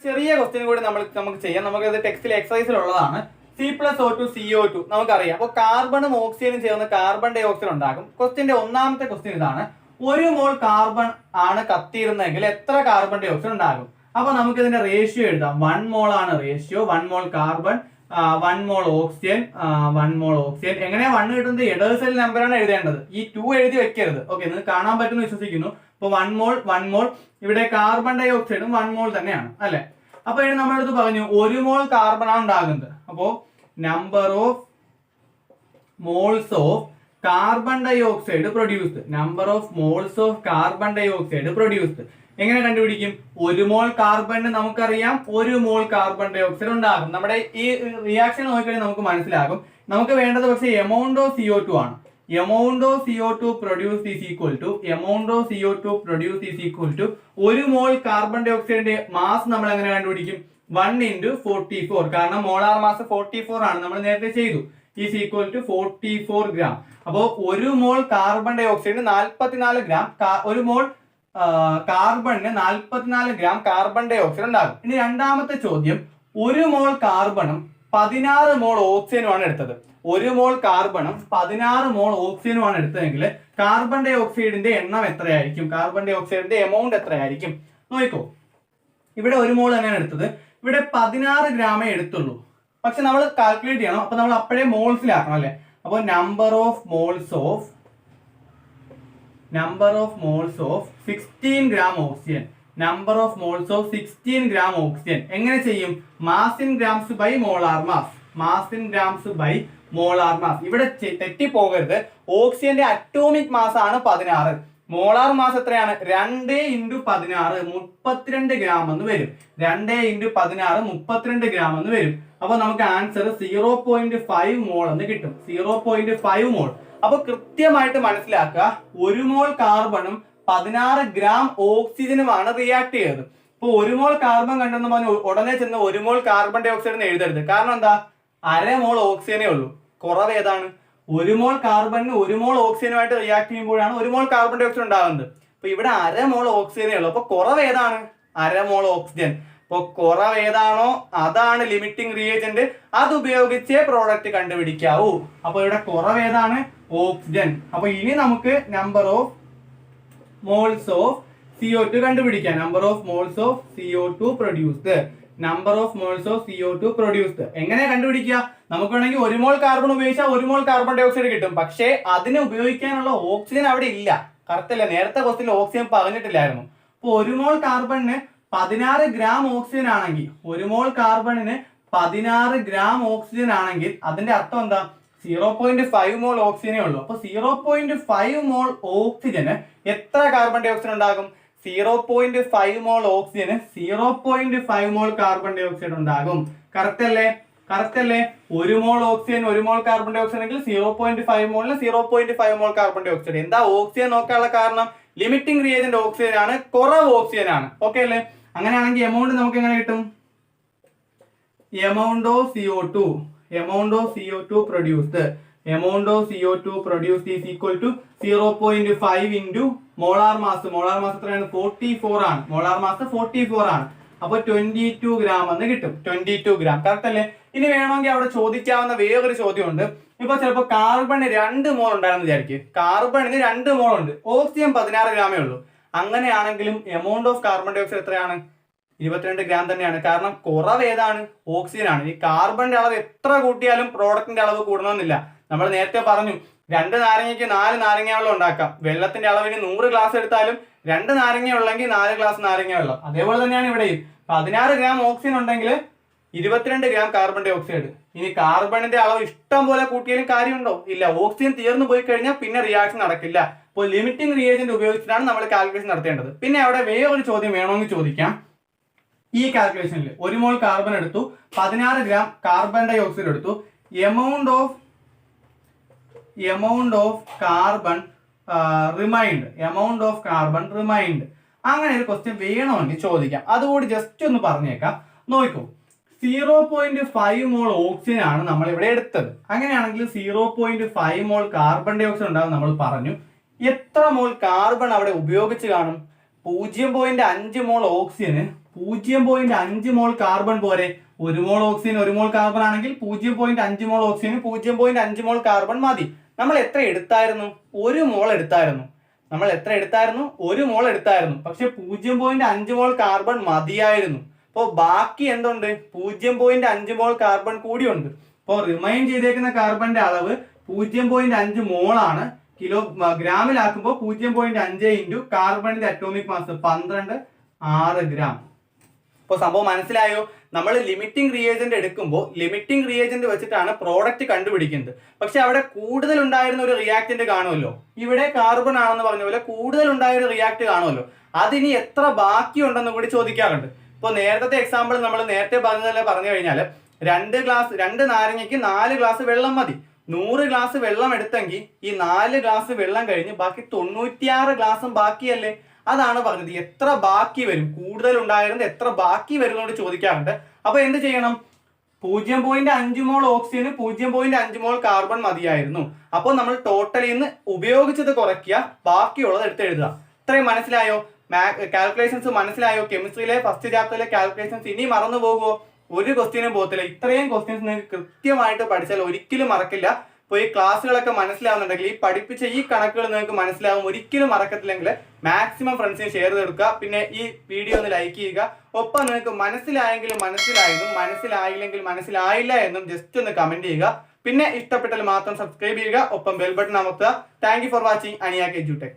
ചെറിയ ക്വസ്റ്റ്യൻ കൂടി നമുക്ക് ചെയ്യാം. നമുക്കത് ടെക്സ്റ്റിൽ എക്സസൈസിലുള്ളതാണ്. C+O2 CO2 നമുക്കറിയാം. അപ്പോൾ കാർബണും ഓക്സിജനും ചേർന്ന് കാർബൺ ഡൈ ഓക്സൈഡ് ഉണ്ടാകും. ക്വസ്റ്റ്യന്റെ ഒന്നാമത്തെ ക്വസ്റ്റ്യൻ ഇതാണ്. 1 മോൾ കാർബൺ ആണ് കത്തിയിരുന്നെങ്കിൽ എത്ര കാർബൺ ഡൈ ഓക്സൈഡ് ഉണ്ടാകും? അപ്പൊ നമുക്ക് ഇതിന്റെ റേഷ്യോ എഴുതാം. 1 മോൾ ആണ് ratio. 1 mole carbon, 1 mole oxygen, 1 mole oxygen. എങ്ങനെയാ 1 കിട്ടുന്നത്? ഇടത് സൈഡ് നമ്പറാണ് എഴുതേണ്ടത്. ഈ 2 എഴുതി വെക്കരുത്. ഓക്കെ, നിങ്ങൾക്ക് കാണാൻ പറ്റുമെന്ന് വിശ്വസിക്കുന്നു. അപ്പോൾ 1 മോൾ ഇവിടെ കാർബൺ ഡൈ ഓക്സൈഡും 1 മോൾ തന്നെയാണ് അല്ലെ. അപ്പൊ ഇനി നമ്മളടുത്ത് പറഞ്ഞു 1 മോൾ കാർബൺ ആണ് ഉണ്ടാകുന്നത്. അപ്പോ number of moles of carbon dioxide produced. Number of moles of carbon dioxide produced എങ്ങനെ കണ്ടുപിടിക്കും? 1 മോൾ കാർബണിന് നമുക്കറിയാം 1 മോൾ കാർബൺ ഡൈ ഓക്സൈഡ് ഉണ്ടാകും. നമ്മുടെ ഈ റിയാക്ഷൻ നോക്കിക്കഴിഞ്ഞാൽ നമുക്ക് മനസ്സിലാകും. നമുക്ക് വേണ്ടത് പക്ഷേ എമൗണ്ട് ഓഫ് CO2 ആണ്. Amount of CO2 produced is equal to 1 mole carbon ഡൈ ഓക്സൈഡിന്റെ മാസ് നമ്മൾ എങ്ങനെ കണ്ടുപിടിക്കും? 1 × 44. കാരണം മോളാർ മാസ് 44 ആണ്, നമ്മൾ നേരത്തെ ചെയ്തു. Is equal to 44 gram. അപ്പോൾ 1 മോൾ കാർബൺ ഡൈ ഓക്സൈഡിന് 44 ഗ്രാം, 1 മോൾ കാർബണിന് 44 ഗ്രാം കാർബൺ ഡൈ ഓക്സൈഡ് ഉണ്ടാകും. ഇനി രണ്ടാമത്തെ ചോദ്യം, 1 മോൾ കാർബണും 16 മോൾ ഓക്സിജനുമാണ് എടുത്തത്. 1 മോൾ കാർബണും 16 മോൾ ഓക്സിജനുമാണ് എടുത്തതെങ്കിൽ കാർബൺ ഡൈ ഓക്സൈഡിന്റെ എണ്ണം എത്രയായിരിക്കും? കാർബൺ ഡൈ ഓക്സൈഡിന്റെ എമൗണ്ട് എത്രയായിരിക്കും? നോക്കൂ, ഇവിടെ 1 മോൾ തന്നെയാണ് എടുത്തത്. ഇവിടെ 16 ഗ്രാമേ എടുത്തുള്ളൂ. പക്ഷെ നമ്മൾ കാൽക്കുലേറ്റ് ചെയ്യണം. അപ്പൊ നമ്മൾ അപ്പോഴേ മോൾസിലാക്കണം അല്ലെ. അപ്പോൾ number of moles of 16 gram oxygen. Number of moles of 16 gram oxygen എങ്ങനെ ചെയ്യും? Mass in grams by molar mass. Mass in grams by molar mass. ഇവിടെ തെറ്റിപ്പോകരുത്. ഓക്സിജന്റെ അറ്റോമിക് മാസ് ആണ് 16. മോളാർ മാസ് എത്രയാണ്? 2 × 16 32 ഗ്രാം എന്ന് വരും. 2 × 16 32 ഗ്രാം എന്ന് വരും. അപ്പൊ നമുക്ക് ആൻസർ 0.5 മോൾ എന്ന് കിട്ടും. 0.5 മോൾ. അപ്പൊ കൃത്യമായിട്ട് മനസ്സിലാക്കുക, 1 മോൾ കാർബണും 16 ഗ്രാം ഓക്സിജനുമാണ് റിയാക്ട് ചെയ്തത്. ഇപ്പൊ 1 മോൾ കാർബൺ കണ്ടെന്ന് പറഞ്ഞ് ഉടനെ ചെന്ന് 1 മോൾ കാർബൺ ഡൈ ഓക്സൈഡ് എന്ന് എഴുതരുത്. കാരണം എന്താ? 1/2 മോൾ ഓക്സിജനേ ഉള്ളൂ. കുറവ് ഏതാണ്? 1 മോൾ കാർബണിന് 1 മോൾ ഓക്സിജനുമായിട്ട് റിയാക്ട് ചെയ്യുമ്പോഴാണ് 1 മോൾ കാർബൺ ഡൈ ഓക്സൈഡ് ഉണ്ടാകുന്നത്. അപ്പൊ ഇവിടെ 1/2 മോൾ ഓക്സിജനേ ഉള്ളൂ. അപ്പൊ കുറവ് ഏതാണ്? 1/2 മോൾ ഓക്സിജൻ. അപ്പൊ കുറവ് ഏതാണോ അതാണ് ലിമിറ്റിംഗ് റിയേജന്റ്. അത് ഉപയോഗിച്ചേ പ്രോഡക്റ്റ് കണ്ടുപിടിക്കാവൂ. അപ്പൊ ഇവിടെ കുറവ് ഏതാണ്? ഓക്സിജൻ. അപ്പൊ ഇനി നമുക്ക് number of moles of CO2 കണ്ടുപിടിക്കാം. Number of moles of CO2 produced. Number of moles of CO2 produced എങ്ങനെ കണ്ടുപിടിക്കുക? നമുക്ക് വേണമെങ്കിൽ 1 മോൾ കാർബൺ ഉപയോഗിച്ചാൽ 1 മോൾ കാർബൺ ഡൈ ഓക്സൈഡ് കിട്ടും. പക്ഷേ അതിന് ഉപയോഗിക്കാനുള്ള ഓക്സിജൻ അവിടെ ഇല്ല. കറക്റ്റ് അല്ലേ? നേരത്തെ ക്വസ്റ്റിൽ ഓക്സിജൻ പറഞ്ഞിട്ടില്ലായിരുന്നു. അപ്പൊ 1 മോൾ കാർബണിന് 16 ഗ്രാം ഓക്സിജൻ ആണെങ്കിൽ 1 മോൾ കാർബണിന് 16 ഗ്രാം ഓക്സിജൻ ആണെങ്കിൽ അതിന്റെ അർത്ഥം എന്താ? 0.5 മോൾ ഓക്സിജനേ ഉള്ളൂ. അപ്പൊ 0.5 മോൾ ഓക്സിജന് എത്ര കാർബൺ ഡൈ ഓക്സൈഡ് ഉണ്ടാകും? 0.5 മോൾ ഓക്സിജന് 0.5 മോൾ കാർബൺ ഡൈ ഓക്സൈഡ് ഉണ്ടാകും. കറക്റ്റ് അല്ലേ? 1 mole oxygen 1 mole carbon dye oxide എങ്കിൽ 0.5 മോളിന് 0.5 മോൾ കാർബൺ ഡൈ ഓക്സൈഡ്. എന്താ ഓക്സിജൻ നോക്കാനുള്ള കാരണം? ലിമിറ്റിംഗ് റിയേജന്റ് ഓക്സിജൻ ആണ്, കുറവ് ഓക്സിജൻ ആണ്. ഓക്കെ അല്ലേ? അങ്ങനെയാണെങ്കിൽ എമൗണ്ട് നമുക്ക് എങ്ങനെ കിട്ടും? amount of CO2 produced is equal to 0.5 into molar mass. Molar mass എത്രയാണ്? 44 ആണ്. molar mass 44 ആണ്. അപ്പോൾ 22 ഗ്രാം എന്ന് കിട്ടും. 22 ഗ്രാം. കറക്റ്റ് അല്ലേ? ഇനി വേണമെങ്കിൽ അവിടെ ചോദിക്കാവുന്ന വേറൊരു ചോദ്യമുണ്ട്. ഇപ്പൊ ചിലപ്പോൾ കാർബണ് 2 മോൾ ഉണ്ടായിരുന്നു വിചാരിക്കും. കാർബണിന് 2 മോൾ ഉണ്ട്, ഓക്സിജൻ 16 ഗ്രാമേ ഉള്ളൂ. അങ്ങനെയാണെങ്കിലും amount of carbon dioxide എത്രയാണ്? 22 ഗ്രാം തന്നെയാണ്. കാരണം കുറവ് ഏതാണ്? ഓക്സിജൻ ആണ്. ഈ കാർബണിന്റെ അളവ് എത്ര കൂട്ടിയാലും പ്രോഡക്റ്റിന്റെ അളവ് കൂടണമെന്നില്ല. നമ്മൾ നേരത്തെ പറഞ്ഞു 2 നാരങ്ങയ്ക്ക് 4 നാരങ്ങ വെള്ളം ഉണ്ടാക്കാം. വെള്ളത്തിന്റെ അളവിന് 100 ഗ്ലാസ് എടുത്താലും 2 നാരങ്ങ ഉള്ളെങ്കിൽ 4 ഗ്ലാസ് നാരങ്ങ വെള്ളം. അതേപോലെ തന്നെയാണ് ഇവിടെയും. 16 ഗ്രാം ഓക്സിജൻ ഉണ്ടെങ്കിൽ 22 ഗ്രാം കാർബൺ ഡൈ ഓക്സൈഡ്. ഇനി കാർബണിന്റെ അളവ് ഇഷ്ടം പോലെ കൂട്ടിയാലും കാര്യമുണ്ടോ? ഇല്ല. ഓക്സിജൻ തീർന്നു പോയി കഴിഞ്ഞാൽ പിന്നെ റിയാക്ഷൻ നടക്കില്ല. അപ്പോൾ ലിമിറ്റിംഗ് റിയേജന്റ് ഉപയോഗിച്ചിട്ടാണ് നമ്മൾ കാൽക്കുലേഷൻ നടത്തേണ്ടത്. പിന്നെ അവിടെ വേറൊരു ചോദ്യം വേണമെങ്കിൽ ചോദിക്കാം. ഈ കാൽക്കുലേഷനിൽ 1 മോൾ കാർബൺ എടുത്തു, 16 ഗ്രാം കാർബൺ ഡൈ ഓക്സൈഡ് എടുത്തു. എമൗണ്ട് ഓഫ് കാർബൺ റിമൈൻഡ് അങ്ങനെ ഒരു ക്വസ്റ്റ്യൻ വേണമെങ്കിൽ ചോദിക്കാം. അതുകൂടി ജസ്റ്റ് ഒന്ന് പറഞ്ഞേക്കാം. നോക്കൂ, 0.5 മോൾ ഓക്സിജൻ ആണ് നമ്മൾ ഇവിടെ എടുത്തത്. അങ്ങനെയാണെങ്കിൽ 0.5 മോൾ കാർബൺ ഡൈ ഓക്സൈഡ് ഉണ്ടാകും നമ്മൾ പറഞ്ഞു. എത്ര മോൾ കാർബൺ അവിടെ ഉപയോഗിച്ച് കാണും? 0.5 മോൾ ഓക്സിജന് 0.5 മോൾ കാർബൺ പോരെ? 1 മോൾ ഓക്സിജൻ 1 മോൾ കാർബൺ ആണെങ്കിൽ 0.5 മോൾ ഓക്സിജന് 0.5 മോൾ കാർബൺ മതി. നമ്മൾ എത്ര എടുത്തായിരുന്നു? 1 മോൾ എടുത്തായിരുന്നു. ഒരു മോൾ എടുത്തായിരുന്നു. പക്ഷെ 0.5 മോൾ കാർബൺ മതിയായിരുന്നു. അപ്പോൾ ബാക്കി എന്തുണ്ട്? 0.5 മോൾ കാർബൺ കൂടിയുണ്ട്. അപ്പോൾ റിമൈൻ ചെയ്തേക്കുന്ന കാർബണിന്റെ അളവ് 0.5 മോൾ ആണ്. ഗ്രാമിലാക്കുമ്പോൾ 0.5 ഇൻറ്റു കാർബണിന്റെ അറ്റോമിക് മാസ് 6 ഗ്രാം. അപ്പോൾ സംഭവം മനസ്സിലായോ? നമ്മൾ ലിമിറ്റിംഗ് റിയേജന്റ് എടുക്കുമ്പോൾ ലിമിറ്റിംഗ് റിയേജന്റ് വെച്ചിട്ടാണ് പ്രോഡക്റ്റ് കണ്ടുപിടിക്കുന്നത്. പക്ഷെ അവിടെ കൂടുതൽ ഉണ്ടായിരുന്ന ഒരു റിയാക്ടന്റ് കാണുമല്ലോ. ഇവിടെ കാർബൺ ആണെന്ന് പറഞ്ഞ പോലെ കൂടുതൽ ഉണ്ടായ ഒരു റിയാക്ട് കാണുമല്ലോ. അതിനി എത്ര ബാക്കിയുണ്ടെന്ന് കൂടി ചോദിക്കാറുണ്ട്. ഇപ്പോൾ നേരത്തെ എക്സാമ്പിൾ നമ്മൾ നേരത്തെ പറഞ്ഞതല്ലേ പറഞ്ഞു കഴിഞ്ഞാൽ 2 നാരങ്ങയ്ക്ക് 4 ഗ്ലാസ് വെള്ളം മതി. 100 ഗ്ലാസ് വെള്ളം എടുത്തെങ്കിൽ ഈ 4 ഗ്ലാസ് വെള്ളം കഴിഞ്ഞ് ബാക്കി 96 ഗ്ലാസും ബാക്കിയല്ലേ? അതാണ് പറഞ്ഞത്. എത്ര ബാക്കി വരും? കൂടുതൽ ഉണ്ടായിരുന്നത് എത്ര ബാക്കി വരും എന്നോട് ചോദിക്കാറുണ്ട്. അപ്പൊ എന്ത് ചെയ്യണം? 0.5 മോൾ ഓക്സിജന് 0.5 മോൾ കാർബൺ മതിയായിരുന്നു. അപ്പോൾ നമ്മൾ ടോട്ടലിൽ നിന്ന് ഉപയോഗിച്ചത് കുറയ്ക്കുക, ബാക്കിയുള്ളത് എടുത്ത് എഴുതുക. ഇത്രയും മനസ്സിലായോ? കാൽക്കുലേഷൻസ് മനസ്സിലായോ? കെമിസ്ട്രിയിലെ ഫസ്റ്റ് ചാപ്റ്ററിലെ കാൽക്കുലേഷൻസ് ഇനി മറന്നു പോകുമോ? ഒരു ക്വസ്റ്റ്യനും പോകത്തില്ല. ഇത്രയും ക്വസ്റ്റ്യൻസ് നിങ്ങൾക്ക് കൃത്യമായിട്ട് പഠിച്ചാൽ ഒരിക്കലും മറക്കില്ല. ഇപ്പോൾ ഈ ക്ലാസ്സുകളൊക്കെ മനസ്സിലാവുന്നുണ്ടെങ്കിൽ ഈ പഠിപ്പിച്ച ഈ കണക്കുകൾ നിങ്ങൾക്ക് മനസ്സിലാവും. ഒരിക്കലും മറക്കത്തില്ലെങ്കിൽ മാക്സിമം ഫ്രണ്ട്സിന് ഷെയർ ചെയ്ത് കൊടുക്കുക. പിന്നെ ഈ വീഡിയോ ഒന്ന് ലൈക്ക് ചെയ്യുക. ഒപ്പം നിങ്ങൾക്ക് മനസ്സിലായെങ്കിലും മനസ്സിലായെന്നും മനസ്സിലായില്ലെങ്കിൽ മനസ്സിലായില്ല എന്നും ജസ്റ്റ് ഒന്ന് കമന്റ് ചെയ്യുക. പിന്നെ ഇഷ്ടപ്പെട്ടാൽ മാത്രം സബ്സ്ക്രൈബ് ചെയ്യുക. ഒപ്പം ബെൽ ബട്ടൺ അമർത്തുക. Thank you for watching Aniyak edtech.